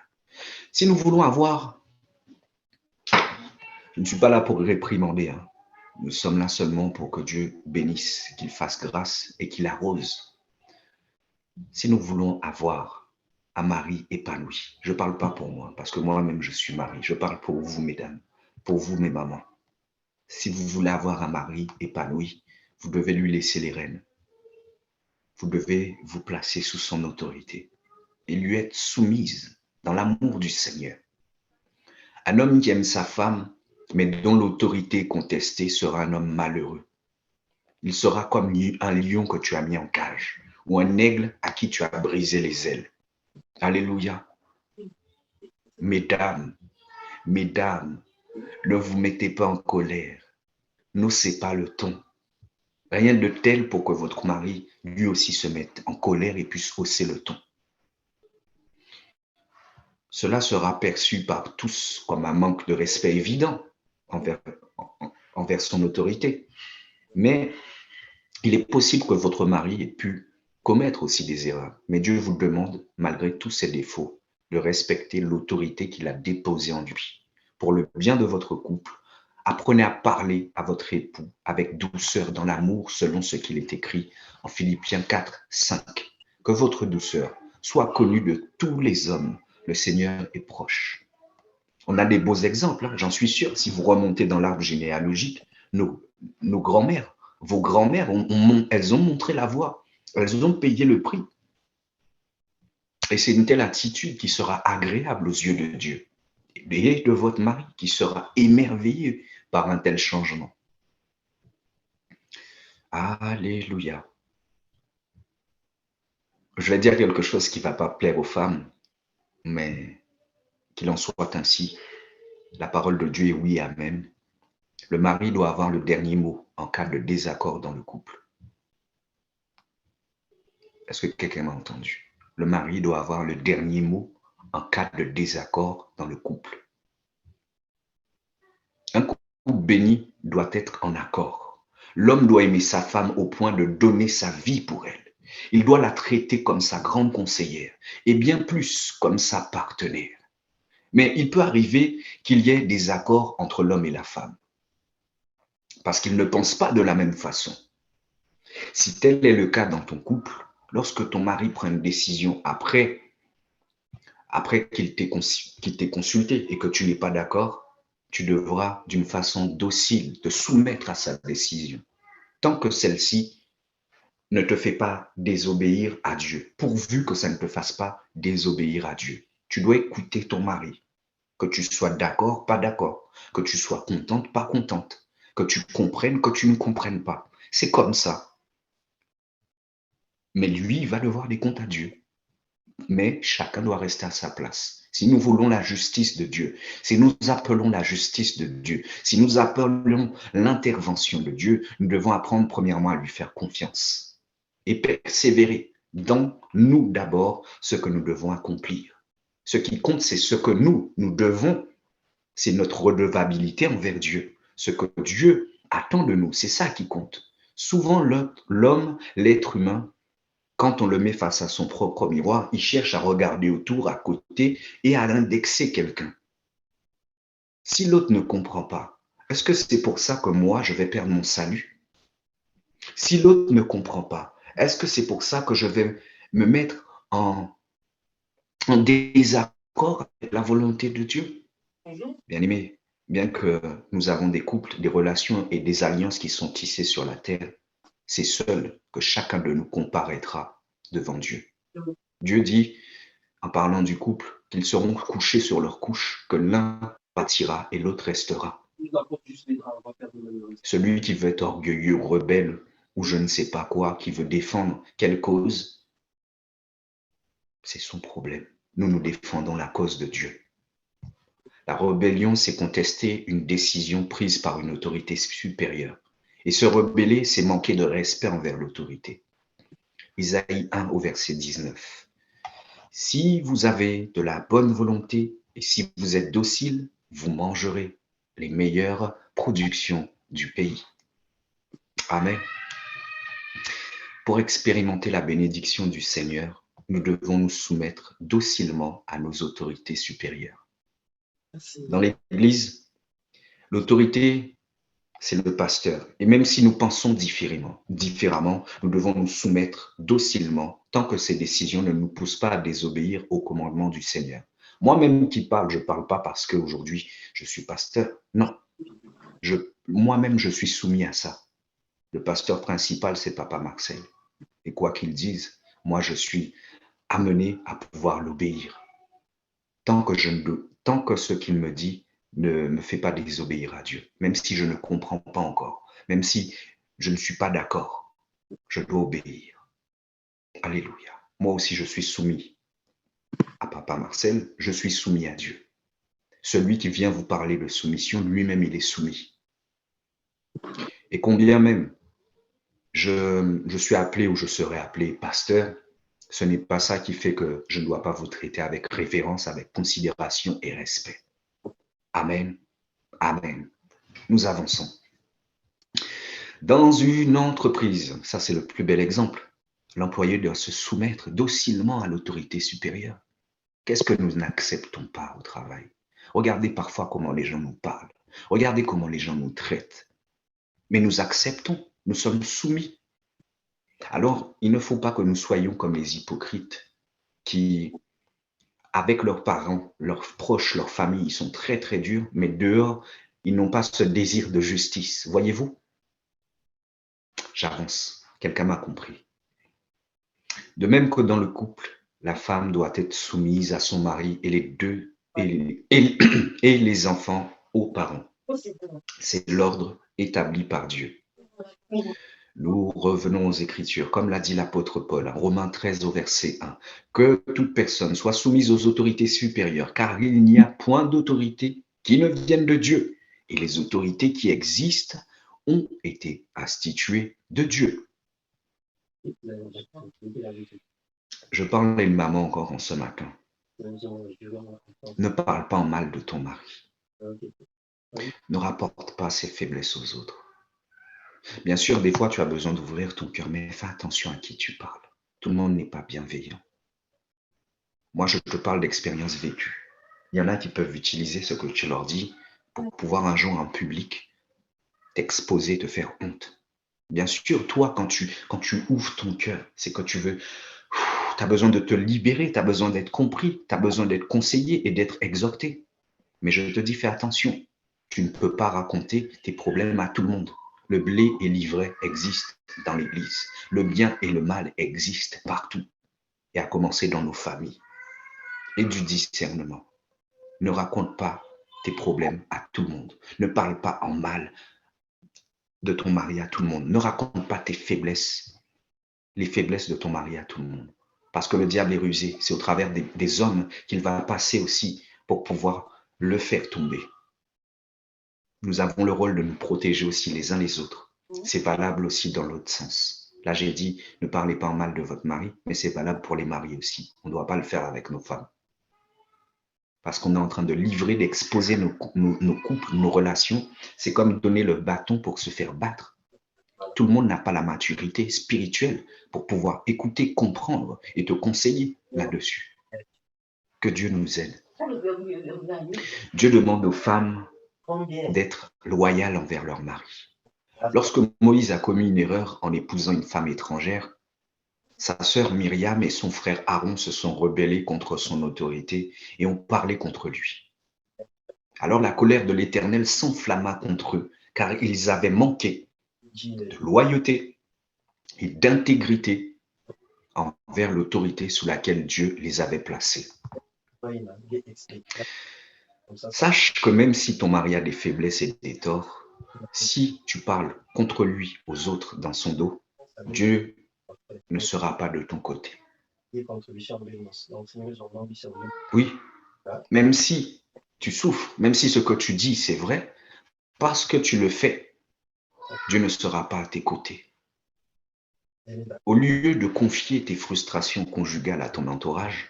Si nous voulons avoir, je ne suis pas là pour réprimander, hein. Nous sommes là seulement pour que Dieu bénisse, qu'il fasse grâce et qu'il arrose. Si nous voulons avoir un mari épanoui, je ne parle pas pour moi, parce que moi-même je suis mari, je parle pour vous, mesdames, pour vous, mes mamans. Si vous voulez avoir un mari épanoui, vous devez lui laisser les rênes. Vous devez vous placer sous son autorité et lui être soumise dans l'amour du Seigneur. Un homme qui aime sa femme, mais dont l'autorité est contestée, sera un homme malheureux. Il sera comme un lion que tu as mis en cage ou un aigle à qui tu as brisé les ailes. Alléluia. Mesdames, ne vous mettez pas en colère. N'haussez pas le ton. Rien de tel pour que votre mari lui aussi se mette en colère et puisse hausser le ton. Cela sera perçu par tous comme un manque de respect évident envers son autorité. Mais il est possible que votre mari ait pu commettre aussi des erreurs. Mais Dieu vous demande, malgré tous ses défauts, de respecter l'autorité qu'il a déposée en lui. Pour le bien de votre couple, apprenez à parler à votre époux avec douceur dans l'amour selon ce qu'il est écrit en Philippiens 4, 5. Que votre douceur soit connue de tous les hommes. Le Seigneur est proche. On a des beaux exemples, hein, j'en suis sûr. Si vous remontez dans l'arbre généalogique, nos grands-mères, vos grands-mères, elles ont montré la voie. Elles ont payé le prix. Et c'est une telle attitude qui sera agréable aux yeux de Dieu et de votre mari qui sera émerveillé par un tel changement. Alléluia. Je vais dire quelque chose qui ne va pas plaire aux femmes, mais qu'il en soit ainsi. La parole de Dieu est oui, amen. Le mari doit avoir le dernier mot en cas de désaccord dans le couple. Est-ce que quelqu'un m'a entendu? Le mari doit avoir le dernier mot en cas de désaccord dans le couple. Un couple béni doit être en accord. L'homme doit aimer sa femme au point de donner sa vie pour elle. Il doit la traiter comme sa grande conseillère et bien plus comme sa partenaire. Mais il peut arriver qu'il y ait des accords entre l'homme et la femme parce qu'ils ne pensent pas de la même façon. Si tel est le cas dans ton couple, lorsque ton mari prend une décision après qu'il t'ait consulté et que tu n'es pas d'accord, tu devras d'une façon docile te soumettre à sa décision, tant que celle-ci ne te fait pas désobéir à Dieu, pourvu que ça ne te fasse pas désobéir à Dieu. Tu dois écouter ton mari, que tu sois d'accord, pas d'accord, que tu sois contente, pas contente, que tu comprennes, que tu ne comprennes pas. C'est comme ça. Mais lui, il va devoir des comptes à Dieu. Mais chacun doit rester à sa place. Si nous voulons la justice de Dieu, si nous appelons la justice de Dieu, si nous appelons l'intervention de Dieu, nous devons apprendre premièrement à lui faire confiance et persévérer dans nous d'abord ce que nous devons accomplir. Ce qui compte, c'est ce que nous devons, c'est notre redevabilité envers Dieu. Ce que Dieu attend de nous, c'est ça qui compte. Souvent, l'homme, l'être humain, quand on le met face à son propre miroir, il cherche à regarder autour, à côté et à indexer quelqu'un. Si l'autre ne comprend pas, est-ce que c'est pour ça que moi, je vais perdre mon salut? Si l'autre ne comprend pas, est-ce que c'est pour ça que je vais me mettre en désaccord avec la volonté de Dieu? Bien-aimés, bien que nous avons des couples, des relations et des alliances qui sont tissées sur la terre, c'est seul que chacun de nous comparaîtra devant Dieu. Dieu dit, en parlant du couple, qu'ils seront couchés sur leur couche, que l'un partira et l'autre restera. Celui qui veut être orgueilleux, rebelle, ou je ne sais pas quoi, qui veut défendre quelle cause, c'est son problème. Nous, nous défendons la cause de Dieu. La rébellion, c'est contester une décision prise par une autorité supérieure. Et se rebeller, c'est manquer de respect envers l'autorité. Isaïe 1 au verset 19. Si vous avez de la bonne volonté et si vous êtes docile, vous mangerez les meilleures productions du pays. Amen. Pour expérimenter la bénédiction du Seigneur, nous devons nous soumettre docilement à nos autorités supérieures. Dans l'Église, l'autorité, c'est le pasteur. Et même si nous pensons différemment, nous devons nous soumettre docilement tant que ces décisions ne nous poussent pas à désobéir au commandement du Seigneur. Moi-même qui parle, je ne parle pas parce qu'aujourd'hui, je suis pasteur. Non. Moi-même, je suis soumis à ça. Le pasteur principal, c'est Papa Marcel. Et quoi qu'il dise, moi, je suis amené à pouvoir l'obéir. Tant que ce qu'il me dit ne me fait pas désobéir à Dieu, même si je ne comprends pas encore, même si je ne suis pas d'accord, je dois obéir. Alléluia. Moi aussi, je suis soumis à Papa Marcel, je suis soumis à Dieu. Celui qui vient vous parler de soumission, lui-même, il est soumis. Et combien même je suis appelé ou je serai appelé pasteur, ce n'est pas ça qui fait que je ne dois pas vous traiter avec révérence, avec considération et respect. Amen. Amen. Nous avançons. Dans une entreprise, ça c'est le plus bel exemple, l'employé doit se soumettre docilement à l'autorité supérieure. Qu'est-ce que nous n'acceptons pas au travail? Regardez parfois comment les gens nous parlent. Regardez comment les gens nous traitent. Mais nous acceptons, nous sommes soumis. Alors, il ne faut pas que nous soyons comme les hypocrites qui, avec leurs parents, leurs proches, leurs familles, ils sont très très durs, mais dehors, ils n'ont pas ce désir de justice. Voyez-vous? J'avance. Quelqu'un m'a compris. De même que dans le couple, la femme doit être soumise à son mari et les enfants aux parents. C'est l'ordre établi par Dieu. Nous revenons aux Écritures, comme l'a dit l'apôtre Paul, en Romains 13 au verset 1, que toute personne soit soumise aux autorités supérieures, car il n'y a point d'autorité qui ne vienne de Dieu. Et les autorités qui existent ont été instituées de Dieu. Je parle à une maman encore en ce matin. Ne parle pas en mal de ton mari. Ne rapporte pas ses faiblesses aux autres. Bien sûr, des fois, tu as besoin d'ouvrir ton cœur, mais fais attention à qui tu parles. Tout le monde n'est pas bienveillant. Moi, je te parle d'expérience vécue. Il y en a qui peuvent utiliser ce que tu leur dis pour pouvoir un jour en public t'exposer, te faire honte. Bien sûr, toi, quand tu ouvres ton cœur, c'est que tu veux, tu as besoin de te libérer, tu as besoin d'être compris, tu as besoin d'être conseillé et d'être exhorté. Mais je te dis, fais attention, tu ne peux pas raconter tes problèmes à tout le monde. Le blé et l'ivraie existent dans l'Église. Le bien et le mal existent partout, et à commencer dans nos familles. Et du discernement. Ne raconte pas tes problèmes à tout le monde. Ne parle pas en mal de ton mari à tout le monde. Ne raconte pas tes faiblesses, les faiblesses de ton mari à tout le monde. Parce que le diable est rusé. C'est au travers des hommes qu'il va passer aussi pour pouvoir le faire tomber. Nous avons le rôle de nous protéger aussi les uns les autres. C'est valable aussi dans l'autre sens. Là, j'ai dit, ne parlez pas en mal de votre mari, mais c'est valable pour les maris aussi. On ne doit pas le faire avec nos femmes. Parce qu'on est en train de livrer, d'exposer nos couples, nos relations. C'est comme donner le bâton pour se faire battre. Tout le monde n'a pas la maturité spirituelle pour pouvoir écouter, comprendre et te conseiller là-dessus. Que Dieu nous aide. Dieu demande aux femmes d'être loyales envers leur mari. Lorsque Moïse a commis une erreur en épousant une femme étrangère, sa sœur Myriam et son frère Aaron se sont rebellés contre son autorité et ont parlé contre lui. Alors la colère de l'Éternel s'enflamma contre eux, car ils avaient manqué de loyauté et d'intégrité envers l'autorité sous laquelle Dieu les avait placés. Sache que même si ton mari a des faiblesses et des torts, si tu parles contre lui aux autres dans son dos, Dieu ne sera pas de ton côté. Oui, même si tu souffres, même si ce que tu dis, c'est vrai, parce que tu le fais, Dieu ne sera pas à tes côtés. Au lieu de confier tes frustrations conjugales à ton entourage,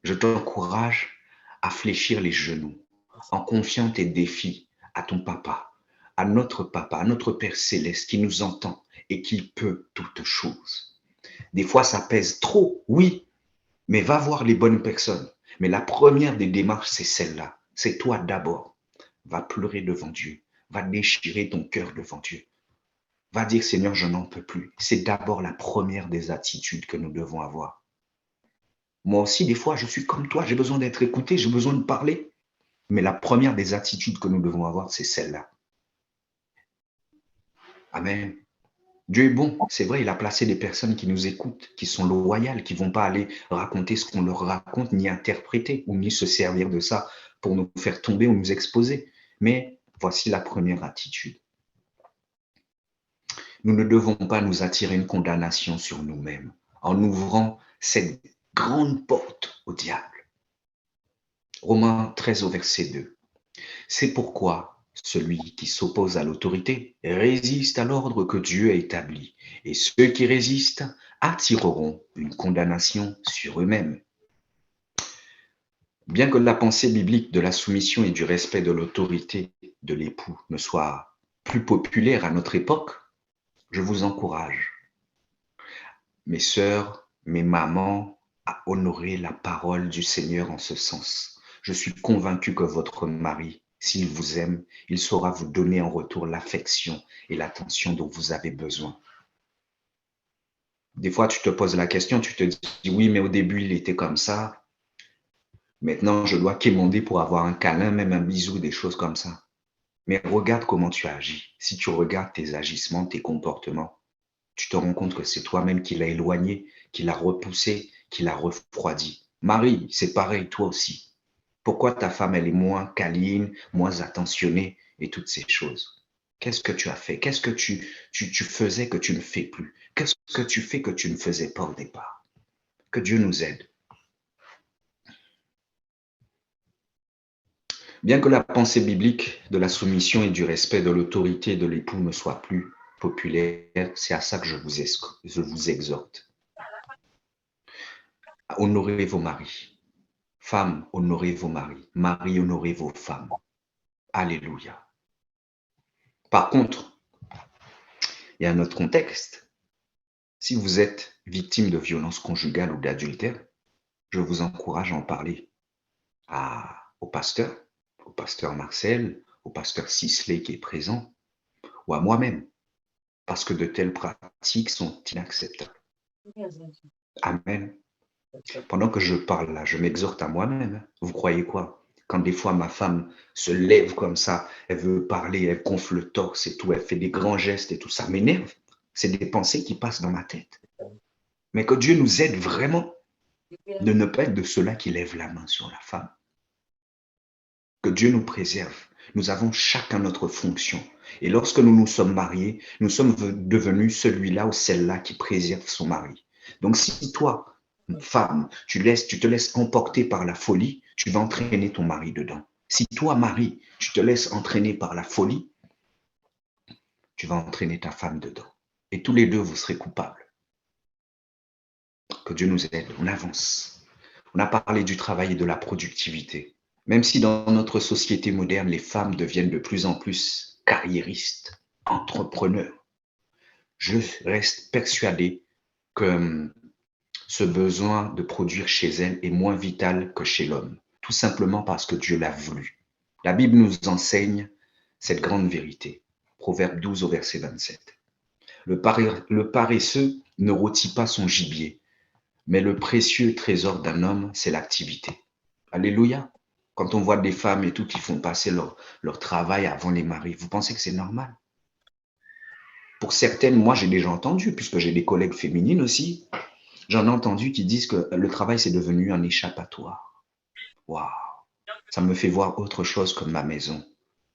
je t'encourage à fléchir les genoux en confiant tes défis à ton papa, à notre Père céleste qui nous entend et qui peut toutes choses. Des fois, ça pèse trop, oui, mais va voir les bonnes personnes. Mais la première des démarches, c'est celle-là. C'est toi d'abord. Va pleurer devant Dieu. Va déchirer ton cœur devant Dieu. Va dire, Seigneur, je n'en peux plus. C'est d'abord la première des attitudes que nous devons avoir. Moi aussi, des fois, je suis comme toi. J'ai besoin d'être écouté. J'ai besoin de parler. Mais la première des attitudes que nous devons avoir, c'est celle-là. Amen. Dieu est bon, c'est vrai, il a placé des personnes qui nous écoutent, qui sont loyales, qui ne vont pas aller raconter ce qu'on leur raconte, ni interpréter, ou ni se servir de ça pour nous faire tomber ou nous exposer. Mais voici la première attitude. Nous ne devons pas nous attirer une condamnation sur nous-mêmes en ouvrant cette grande porte au diable. Romains 13 au verset 2. C'est pourquoi celui qui s'oppose à l'autorité résiste à l'ordre que Dieu a établi, et ceux qui résistent attireront une condamnation sur eux-mêmes. Bien que la pensée biblique de la soumission et du respect de l'autorité de l'époux ne soit plus populaire à notre époque, je vous encourage, mes sœurs, mes mamans, à honorer la parole du Seigneur en ce sens. Je suis convaincu que votre mari, s'il vous aime, il saura vous donner en retour l'affection et l'attention dont vous avez besoin. Des fois, tu te poses la question, tu te dis, oui, mais au début, il était comme ça. Maintenant, je dois quémander pour avoir un câlin, même un bisou, des choses comme ça. Mais regarde comment tu agis. Si tu regardes tes agissements, tes comportements, tu te rends compte que c'est toi-même qui l'as éloigné, qui l'a repoussé, qui l'a refroidi. Marie, c'est pareil, toi aussi. Pourquoi ta femme, elle est moins câline, moins attentionnée et toutes ces choses? Qu'est-ce que tu as fait? Qu'est-ce que tu faisais que tu ne fais plus? Qu'est-ce que tu fais que tu ne faisais pas au départ? Que Dieu nous aide. Bien que la pensée biblique de la soumission et du respect de l'autorité de l'époux ne soit plus populaire, c'est à ça que je vous exhorte. Honorez vos maris. Femmes, honorez vos maris. Maris, honorez vos femmes. Alléluia. Par contre, il y a un autre contexte. Si vous êtes victime de violences conjugales ou d'adultère, je vous encourage à en parler au pasteur Marcel, au pasteur Sisley qui est présent, ou à moi-même, parce que de telles pratiques sont inacceptables. Amen. Pendant que je parle là, je m'exhorte à moi-même. Vous croyez quoi? Quand des fois ma femme se lève comme ça, elle veut parler, elle gonfle le torse et tout, elle fait des grands gestes et tout, ça m'énerve. C'est des pensées qui passent dans ma tête. Mais que Dieu nous aide vraiment de ne pas être de ceux-là qui lèvent la main sur la femme. Que Dieu nous préserve. Nous avons chacun notre fonction. Et lorsque nous nous sommes mariés, nous sommes devenus celui-là ou celle-là qui préserve son mari. Donc si toi, femme, tu te laisses emporter par la folie, tu vas entraîner ton mari dedans. Si toi, mari, tu te laisses entraîner par la folie, tu vas entraîner ta femme dedans. Et tous les deux, vous serez coupables. Que Dieu nous aide. On avance. On a parlé du travail et de la productivité. Même si dans notre société moderne, les femmes deviennent de plus en plus carriéristes, entrepreneurs, je reste persuadé que ce besoin de produire chez elles est moins vital que chez l'homme, tout simplement parce que Dieu l'a voulu. La Bible nous enseigne cette grande vérité. Proverbe 12 au verset 27. Le paresseux ne rôtit pas son gibier, mais le précieux trésor d'un homme, c'est l'activité. Alléluia. Quand on voit des femmes et tout qui font passer leur travail avant les maris, vous pensez que c'est normal? Pour certaines, moi j'ai déjà entendu, puisque j'ai des collègues féminines aussi, j'en ai entendu qui disent que le travail c'est devenu un échappatoire. Waouh! Ça me fait voir autre chose que ma maison,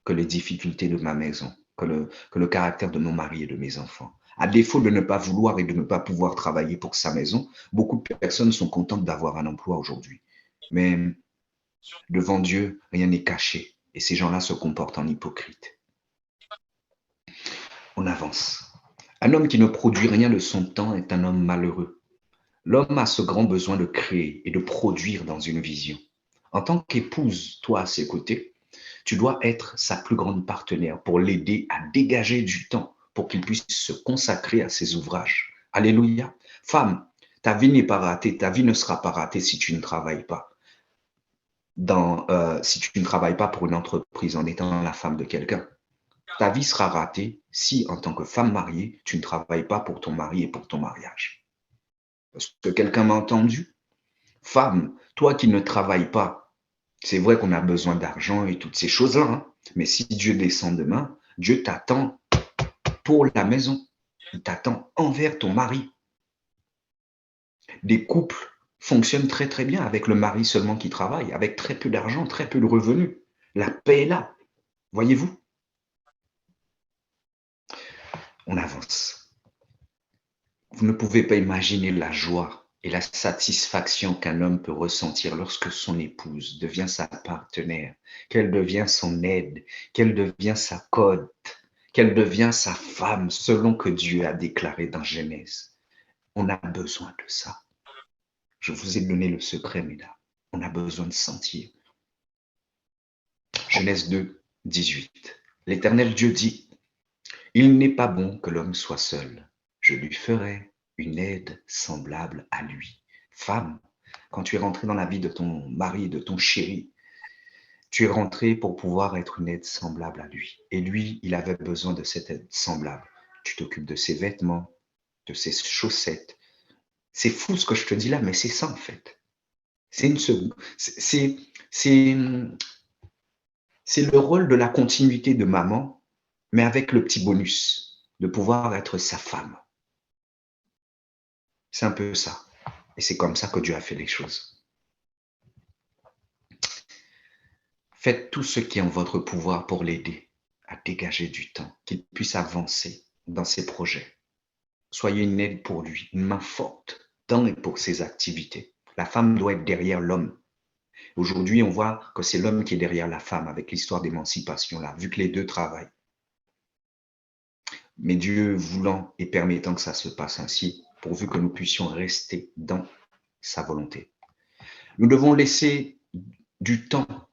que les difficultés de ma maison, que le caractère de mon mari et de mes enfants. À défaut de ne pas vouloir et de ne pas pouvoir travailler pour sa maison, beaucoup de personnes sont contentes d'avoir un emploi aujourd'hui. Mais devant Dieu, rien n'est caché et ces gens-là se comportent en hypocrite. On avance. Un homme qui ne produit rien de son temps est un homme malheureux. L'homme a ce grand besoin de créer et de produire dans une vision. En tant qu'épouse, toi à ses côtés, tu dois être sa plus grande partenaire pour l'aider à dégager du temps pour qu'il puisse se consacrer à ses ouvrages. Alléluia. Femme, ta vie n'est pas ratée, ta vie ne sera pas ratée si tu ne travailles pas. Si tu ne travailles pas pour une entreprise en étant la femme de quelqu'un. Ta vie sera ratée si, en tant que femme mariée, tu ne travailles pas pour ton mari et pour ton mariage. Est-ce que quelqu'un m'a entendu? Femme, toi qui ne travailles pas, c'est vrai qu'on a besoin d'argent et toutes ces choses-là, hein, mais si Dieu descend demain, Dieu t'attend pour la maison. Il t'attend envers ton mari. Des couples fonctionnent très très bien avec le mari seulement qui travaille, avec très peu d'argent, très peu de revenus. La paix est là, voyez-vous? On avance. Vous ne pouvez pas imaginer la joie et la satisfaction qu'un homme peut ressentir lorsque son épouse devient sa partenaire, qu'elle devient son aide, qu'elle devient sa côte, qu'elle devient sa femme selon que Dieu a déclaré dans Genèse. On a besoin de ça. Je vous ai donné le secret, mesdames. On a besoin de sentir. Genèse 2, 18. L'Éternel Dieu dit, « Il n'est pas bon que l'homme soit seul. Je lui ferai une aide semblable à lui. » Femme, quand tu es rentrée dans la vie de ton mari, de ton chéri, tu es rentrée pour pouvoir être une aide semblable à lui. Et lui, il avait besoin de cette aide semblable. Tu t'occupes de ses vêtements, de ses chaussettes. C'est fou ce que je te dis là, mais c'est ça en fait. C'est le rôle de la continuité de maman, mais avec le petit bonus de pouvoir être sa femme. C'est un peu ça. Et c'est comme ça que Dieu a fait les choses. Faites tout ce qui est en votre pouvoir pour l'aider à dégager du temps, qu'il puisse avancer dans ses projets. Soyez une aide pour lui, une main forte dans et pour ses activités. La femme doit être derrière l'homme. Aujourd'hui, on voit que c'est l'homme qui est derrière la femme avec l'histoire d'émancipation là, vu que les deux travaillent. Mais Dieu voulant et permettant que ça se passe ainsi, pourvu que nous puissions rester dans sa volonté. Nous devons laisser du temps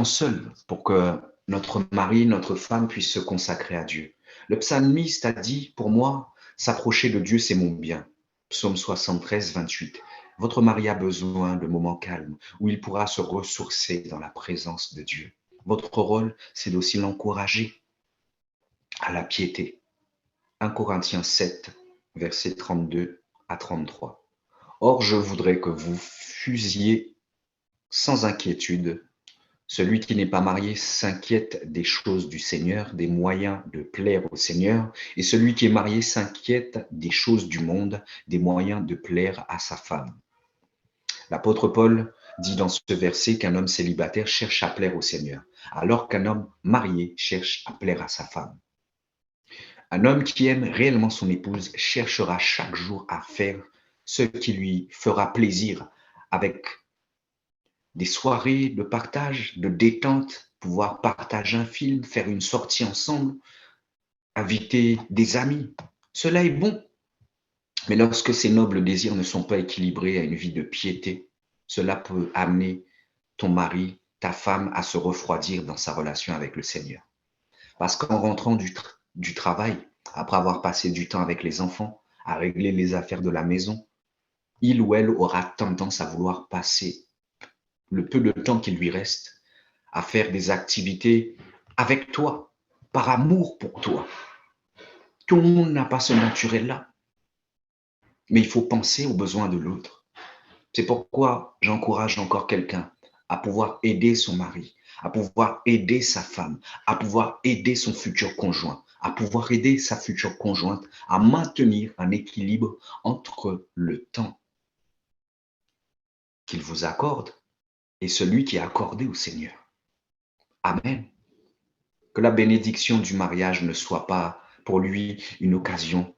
seul pour que notre mari, notre femme puisse se consacrer à Dieu. Le psalmiste a dit, pour moi, s'approcher de Dieu, c'est mon bien. Psaume 73, 28. Votre mari a besoin de moments calmes où il pourra se ressourcer dans la présence de Dieu. Votre rôle, c'est d'aussi l'encourager à la piété. 1 Corinthiens 7, versets 32 à 33. Or, je voudrais que vous fusiez sans inquiétude. Celui qui n'est pas marié s'inquiète des choses du Seigneur, des moyens de plaire au Seigneur, et celui qui est marié s'inquiète des choses du monde, des moyens de plaire à sa femme. L'apôtre Paul dit dans ce verset qu'un homme célibataire cherche à plaire au Seigneur, alors qu'un homme marié cherche à plaire à sa femme. Un homme qui aime réellement son épouse cherchera chaque jour à faire ce qui lui fera plaisir, avec des soirées de partage, de détente, pouvoir partager un film, faire une sortie ensemble, inviter des amis. Cela est bon. Mais lorsque ces nobles désirs ne sont pas équilibrés à une vie de piété, cela peut amener ton mari, ta femme à se refroidir dans sa relation avec le Seigneur. Parce qu'en rentrant du travail, après avoir passé du temps avec les enfants, à régler les affaires de la maison, il ou elle aura tendance à vouloir passer le peu de temps qu'il lui reste à faire des activités avec toi, par amour pour toi. Tout le monde n'a pas ce naturel-là. Mais il faut penser aux besoins de l'autre. C'est pourquoi j'encourage encore quelqu'un à pouvoir aider son mari, à pouvoir aider sa femme, à pouvoir aider son futur conjoint, à pouvoir aider sa future conjointe à maintenir un équilibre entre le temps qu'il vous accorde et celui qui est accordé au Seigneur. Amen. Que la bénédiction du mariage ne soit pas pour lui une occasion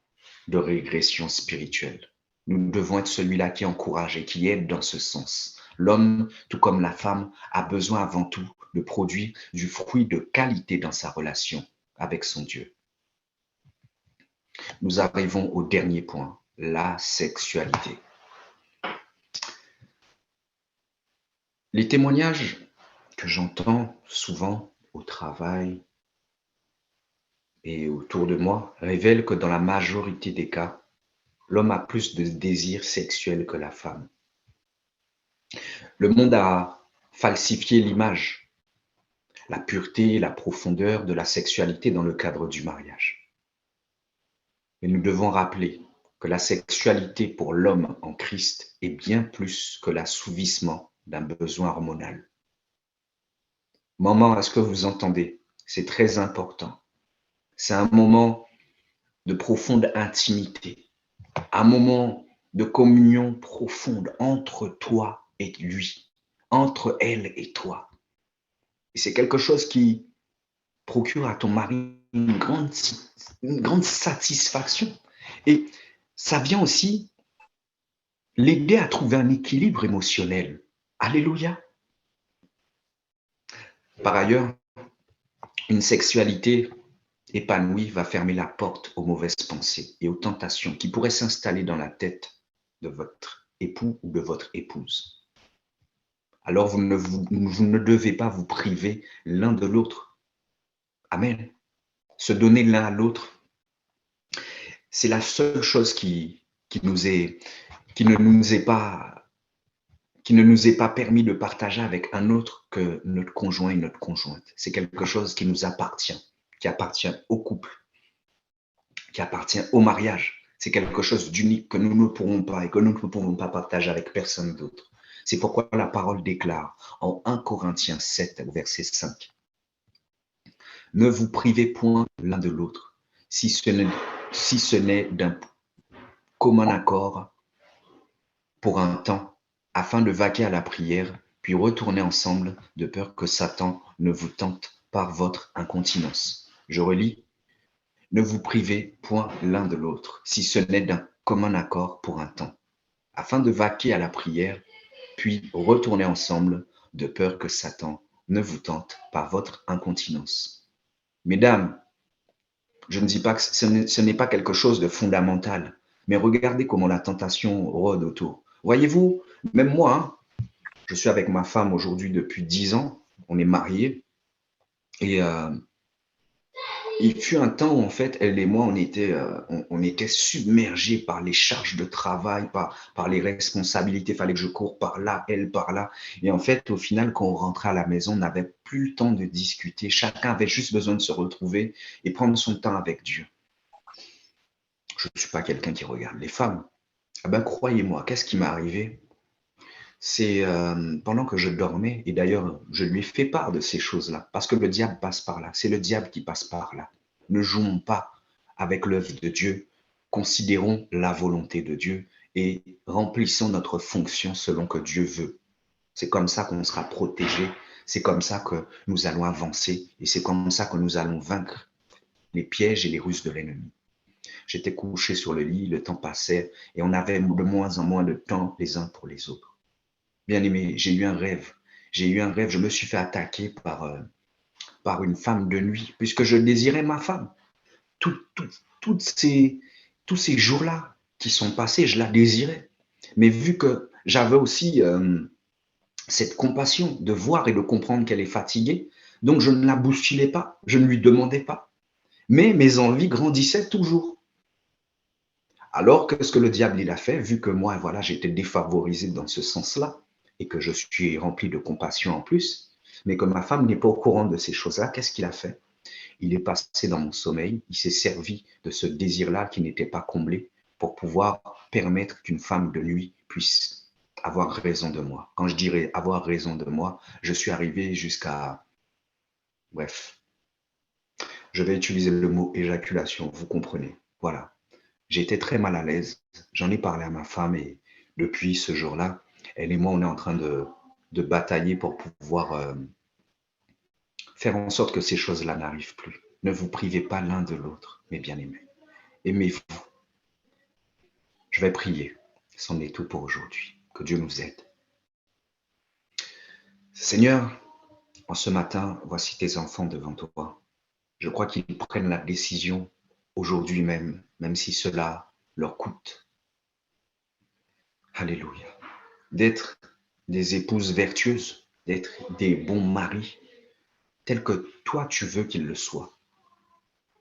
de régression spirituelle. Nous devons être celui-là qui encourage et qui aide dans ce sens. L'homme, tout comme la femme, a besoin avant tout de produire du fruit de qualité dans sa relation avec son Dieu. Nous arrivons au dernier point, la sexualité. Les témoignages que j'entends souvent au travail et autour de moi révèlent que dans la majorité des cas, l'homme a plus de désir sexuel que la femme. Le monde a falsifié l'image, la pureté et la profondeur de la sexualité dans le cadre du mariage. Mais nous devons rappeler que la sexualité pour l'homme en Christ est bien plus que l'assouvissement d'un besoin hormonal. Maman, est-ce que vous entendez? C'est très important. C'est un moment de profonde intimité, un moment de communion profonde entre toi et lui, entre elle et toi. Et c'est quelque chose qui procure à ton mari une grande satisfaction. Et ça vient aussi l'aider à trouver un équilibre émotionnel. Alléluia. Par ailleurs, une sexualité épanouie va fermer la porte aux mauvaises pensées et aux tentations qui pourraient s'installer dans la tête de votre époux ou de votre épouse. Alors vous ne devez pas vous priver l'un de l'autre. Amen. Se donner l'un à l'autre, c'est la seule chose qui ne nous est pas permis de partager avec un autre que notre conjoint et notre conjointe. C'est quelque chose qui nous appartient, qui appartient au couple, qui appartient au mariage. C'est quelque chose d'unique que nous ne pourrons pas et que nous ne pouvons pas partager avec personne d'autre. C'est pourquoi la parole déclare en 1 Corinthiens 7, verset 5. Ne vous privez point l'un de l'autre, si ce n'est d'un commun accord pour un temps, afin de vaquer à la prière, puis retourner ensemble, de peur que Satan ne vous tente par votre incontinence. Je relis. Ne vous privez point l'un de l'autre, si ce n'est d'un commun accord pour un temps, afin de vaquer à la prière, puis retourner ensemble, de peur que Satan ne vous tente par votre incontinence. Mesdames, je ne dis pas que ce n'est pas quelque chose de fondamental, mais regardez comment la tentation rôde autour. Voyez-vous, même moi, je suis avec ma femme aujourd'hui depuis 10 ans, on est mariés, et il fut un temps où, en fait, elle et moi, on était submergés par les charges de travail, par les responsabilités. Il fallait que je cours par là, elle par là. Et en fait, au final, quand on rentrait à la maison, on n'avait plus le temps de discuter. Chacun avait juste besoin de se retrouver et prendre son temps avec Dieu. Je ne suis pas quelqu'un qui regarde les femmes. Ah ben, croyez-moi, qu'est-ce qui m'est arrivé? C'est pendant que je dormais, et d'ailleurs, je lui ai fait part de ces choses-là, parce que le diable passe par là. C'est le diable qui passe par là. Ne jouons pas avec l'œuvre de Dieu, considérons la volonté de Dieu et remplissons notre fonction selon que Dieu veut. C'est comme ça qu'on sera protégé, c'est comme ça que nous allons avancer et c'est comme ça que nous allons vaincre les pièges et les ruses de l'ennemi. J'étais couché sur le lit, le temps passait et on avait de moins en moins de temps les uns pour les autres. Bien-aimé, j'ai eu un rêve. Je me suis fait attaquer par une femme de nuit, puisque je désirais ma femme. Tous ces jours-là qui sont passés, je la désirais. Mais vu que j'avais aussi cette compassion de voir et de comprendre qu'elle est fatiguée, donc je ne la bousculais pas, je ne lui demandais pas. Mais mes envies grandissaient toujours. Alors que ce que le diable il a fait, vu que moi, voilà, j'étais défavorisé dans ce sens-là, et que je suis rempli de compassion en plus, mais que ma femme n'est pas au courant de ces choses-là, qu'est-ce qu'il a fait? Il est passé dans mon sommeil, il s'est servi de ce désir-là qui n'était pas comblé pour pouvoir permettre qu'une femme de nuit puisse avoir raison de moi. Quand je dirais avoir raison de moi, je suis arrivé jusqu'à... Bref, je vais utiliser le mot éjaculation, vous comprenez. Voilà. J'étais très mal à l'aise. J'en ai parlé à ma femme et depuis ce jour-là, elle et moi, on est en train de batailler pour pouvoir faire en sorte que ces choses-là n'arrivent plus. Ne vous privez pas l'un de l'autre. mes bien-aimés. Aimez-vous. Je vais prier. C'en est tout pour aujourd'hui. Que Dieu nous aide. Seigneur, en ce matin, voici tes enfants devant toi. Je crois qu'ils prennent la décision aujourd'hui même, même si cela leur coûte. Alléluia. D'être des épouses vertueuses, d'être des bons maris, tels que toi tu veux qu'ils le soient.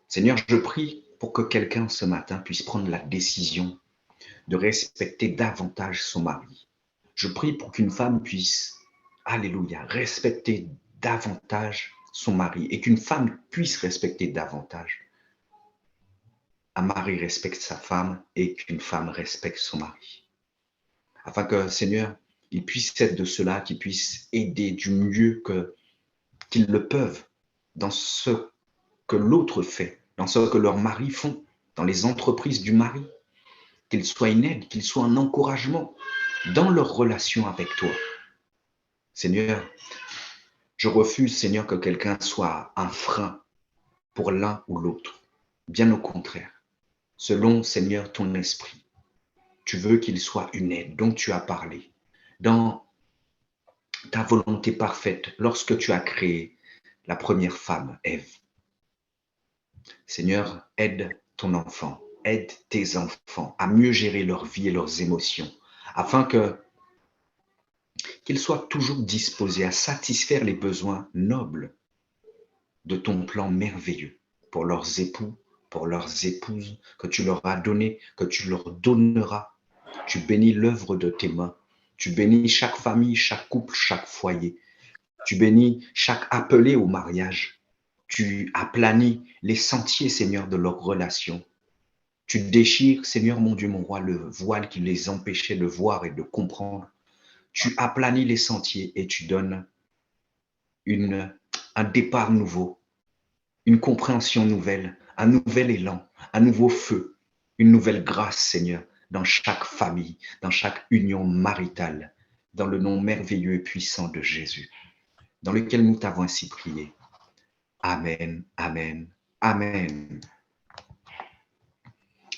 Seigneur, je prie pour que quelqu'un ce matin puisse prendre la décision de respecter davantage son mari. Je prie pour qu'une femme puisse, alléluia, respecter davantage son mari et qu'une femme puisse respecter davantage. Un mari respecte sa femme et qu'une femme respecte son mari. Afin que, Seigneur, ils puissent être de ceux-là qui puissent aider du mieux qu'ils le peuvent dans ce que l'autre fait, dans ce que leurs maris font, dans les entreprises du mari, qu'ils soient une aide, qu'ils soient un encouragement dans leur relation avec toi. Seigneur, je refuse, Seigneur, que quelqu'un soit un frein pour l'un ou l'autre. Bien au contraire, selon, Seigneur, ton esprit, tu veux qu'il soit une aide dont tu as parlé, dans ta volonté parfaite, lorsque tu as créé la première femme, Ève. Seigneur, aide ton enfant, aide tes enfants à mieux gérer leur vie et leurs émotions, afin qu'ils soient toujours disposés à satisfaire les besoins nobles de ton plan merveilleux pour leurs époux, pour leurs épouses, que tu leur as donné, que tu leur donneras. Tu bénis l'œuvre de tes mains. Tu bénis chaque famille, chaque couple, chaque foyer. Tu bénis chaque appelé au mariage. Tu aplanis les sentiers, Seigneur, de leurs relations. Tu déchires, Seigneur mon Dieu, mon roi, le voile qui les empêchait de voir et de comprendre. Tu aplanis les sentiers et tu donnes un départ nouveau, une compréhension nouvelle, un nouvel élan, un nouveau feu, une nouvelle grâce, Seigneur, dans chaque famille, dans chaque union maritale, dans le nom merveilleux et puissant de Jésus, dans lequel nous t'avons ainsi prié. Amen, amen, amen.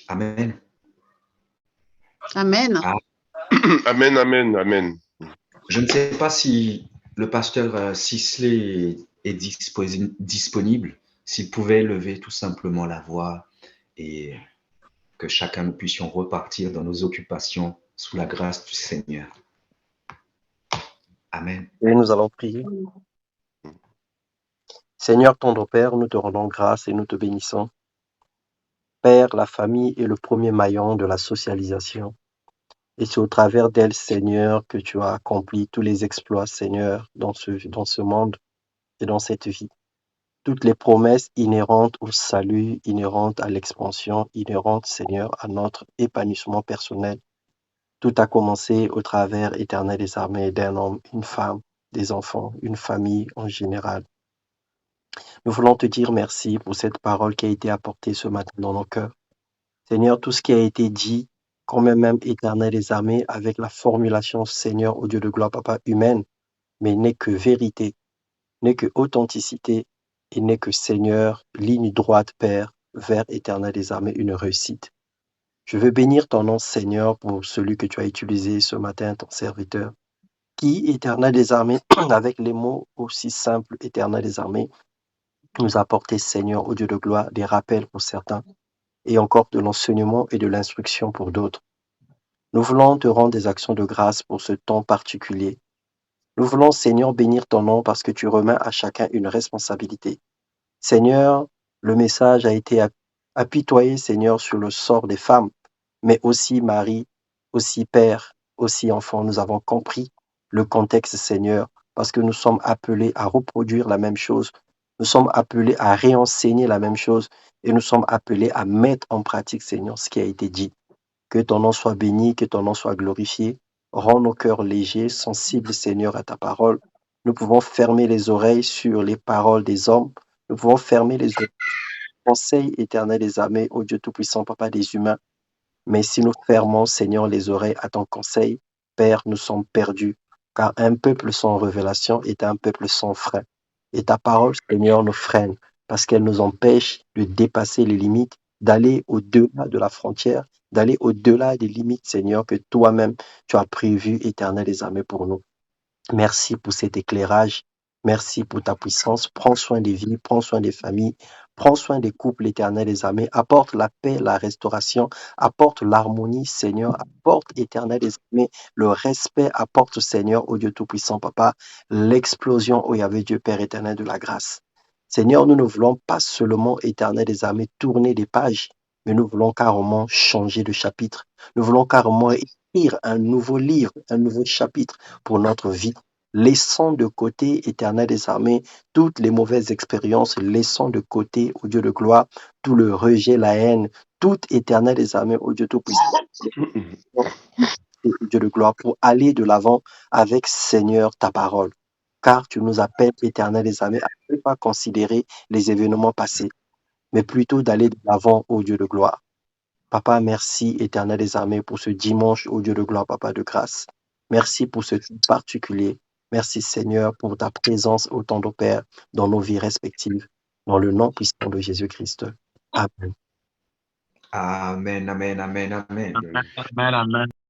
Amen. Amen. Amen, amen, amen. Je ne sais pas si le pasteur Sisley est disponible, s'il pouvait lever tout simplement la voix et que chacun nous puissions repartir dans nos occupations sous la grâce du Seigneur. Amen. Et nous allons prier. Seigneur, tendre Père, nous te rendons grâce et nous te bénissons. Père, la famille est le premier maillon de la socialisation. Et c'est au travers d'elle, Seigneur, que tu as accompli tous les exploits, Seigneur, dans ce monde et dans cette vie. Toutes les promesses inhérentes au salut, inhérentes à l'expansion, inhérentes, Seigneur, à notre épanouissement personnel. Tout a commencé au travers, Éternel des armées, d'un homme, une femme, des enfants, une famille en général. Nous voulons te dire merci pour cette parole qui a été apportée ce matin dans nos cœurs. Seigneur, tout ce qui a été dit, quand même Éternel des armées, avec la formulation Seigneur, au Dieu de gloire, Papa, humaine, mais n'est que vérité, n'est que authenticité, et n'est que Seigneur, ligne droite, Père, vers Éternel des armées, une réussite. Je veux bénir ton nom, Seigneur, pour celui que tu as utilisé ce matin, ton serviteur, qui, Éternel des armées, avec les mots aussi simples, Éternel des armées, nous a apporté, Seigneur, au Dieu de gloire, des rappels pour certains, et encore de l'enseignement et de l'instruction pour d'autres. Nous voulons te rendre des actions de grâce pour ce temps particulier. Nous voulons, Seigneur, bénir ton nom parce que tu remets à chacun une responsabilité. Seigneur, le message a été apitoyé, Seigneur, sur le sort des femmes, mais aussi mari, aussi père, aussi enfant. Nous avons compris le contexte, Seigneur, parce que nous sommes appelés à reproduire la même chose. Nous sommes appelés à réenseigner la même chose et nous sommes appelés à mettre en pratique, Seigneur, ce qui a été dit. Que ton nom soit béni, que ton nom soit glorifié. Rends nos cœurs légers, sensibles, Seigneur, à ta parole. Nous pouvons fermer les oreilles sur les paroles des hommes. Nous pouvons fermer les oreilles au conseil éternel des armées, ô Dieu Tout-Puissant, Papa des humains. Mais si nous fermons, Seigneur, les oreilles à ton conseil, Père, nous sommes perdus. Car un peuple sans révélation est un peuple sans frein. Et ta parole, Seigneur, nous freine parce qu'elle nous empêche de dépasser les limites d'aller au-delà de la frontière, d'aller au-delà des limites, Seigneur, que toi-même tu as prévues, Éternel des armées, pour nous. Merci pour cet éclairage. Merci pour ta puissance. Prends soin des vies, prends soin des familles, prends soin des couples, Éternel des armées. Apporte la paix, la restauration, apporte l'harmonie, Seigneur. Apporte, Éternel des armées, le respect. Apporte, Seigneur, ô Dieu Tout-Puissant, Papa, l'explosion, ô Yahvé Dieu Père éternel de la grâce. Seigneur, nous ne voulons pas seulement, Éternel des armées, tourner des pages, mais nous voulons carrément changer de chapitre. Nous voulons carrément écrire un nouveau livre, un nouveau chapitre pour notre vie. Laissons de côté, Éternel des armées, toutes les mauvaises expériences. Laissons de côté, ô Dieu de gloire, tout le rejet, la haine, tout, Éternel des armées, ô Dieu Tout-Puissant, ô Dieu de gloire, pour aller de l'avant avec, Seigneur, ta parole. Car tu nous appelles, Éternel des armées, à ne pas considérer les événements passés, mais plutôt d'aller de l'avant, ô Dieu de gloire. Papa, merci, Éternel des armées, pour ce dimanche, ô Dieu de gloire, Papa de grâce. Merci pour ce temps particulier. Merci, Seigneur, pour ta présence au temps de Père dans nos vies respectives. Dans le nom puissant de Jésus-Christ. Amen. Amen, amen, amen, amen. Amen, amen.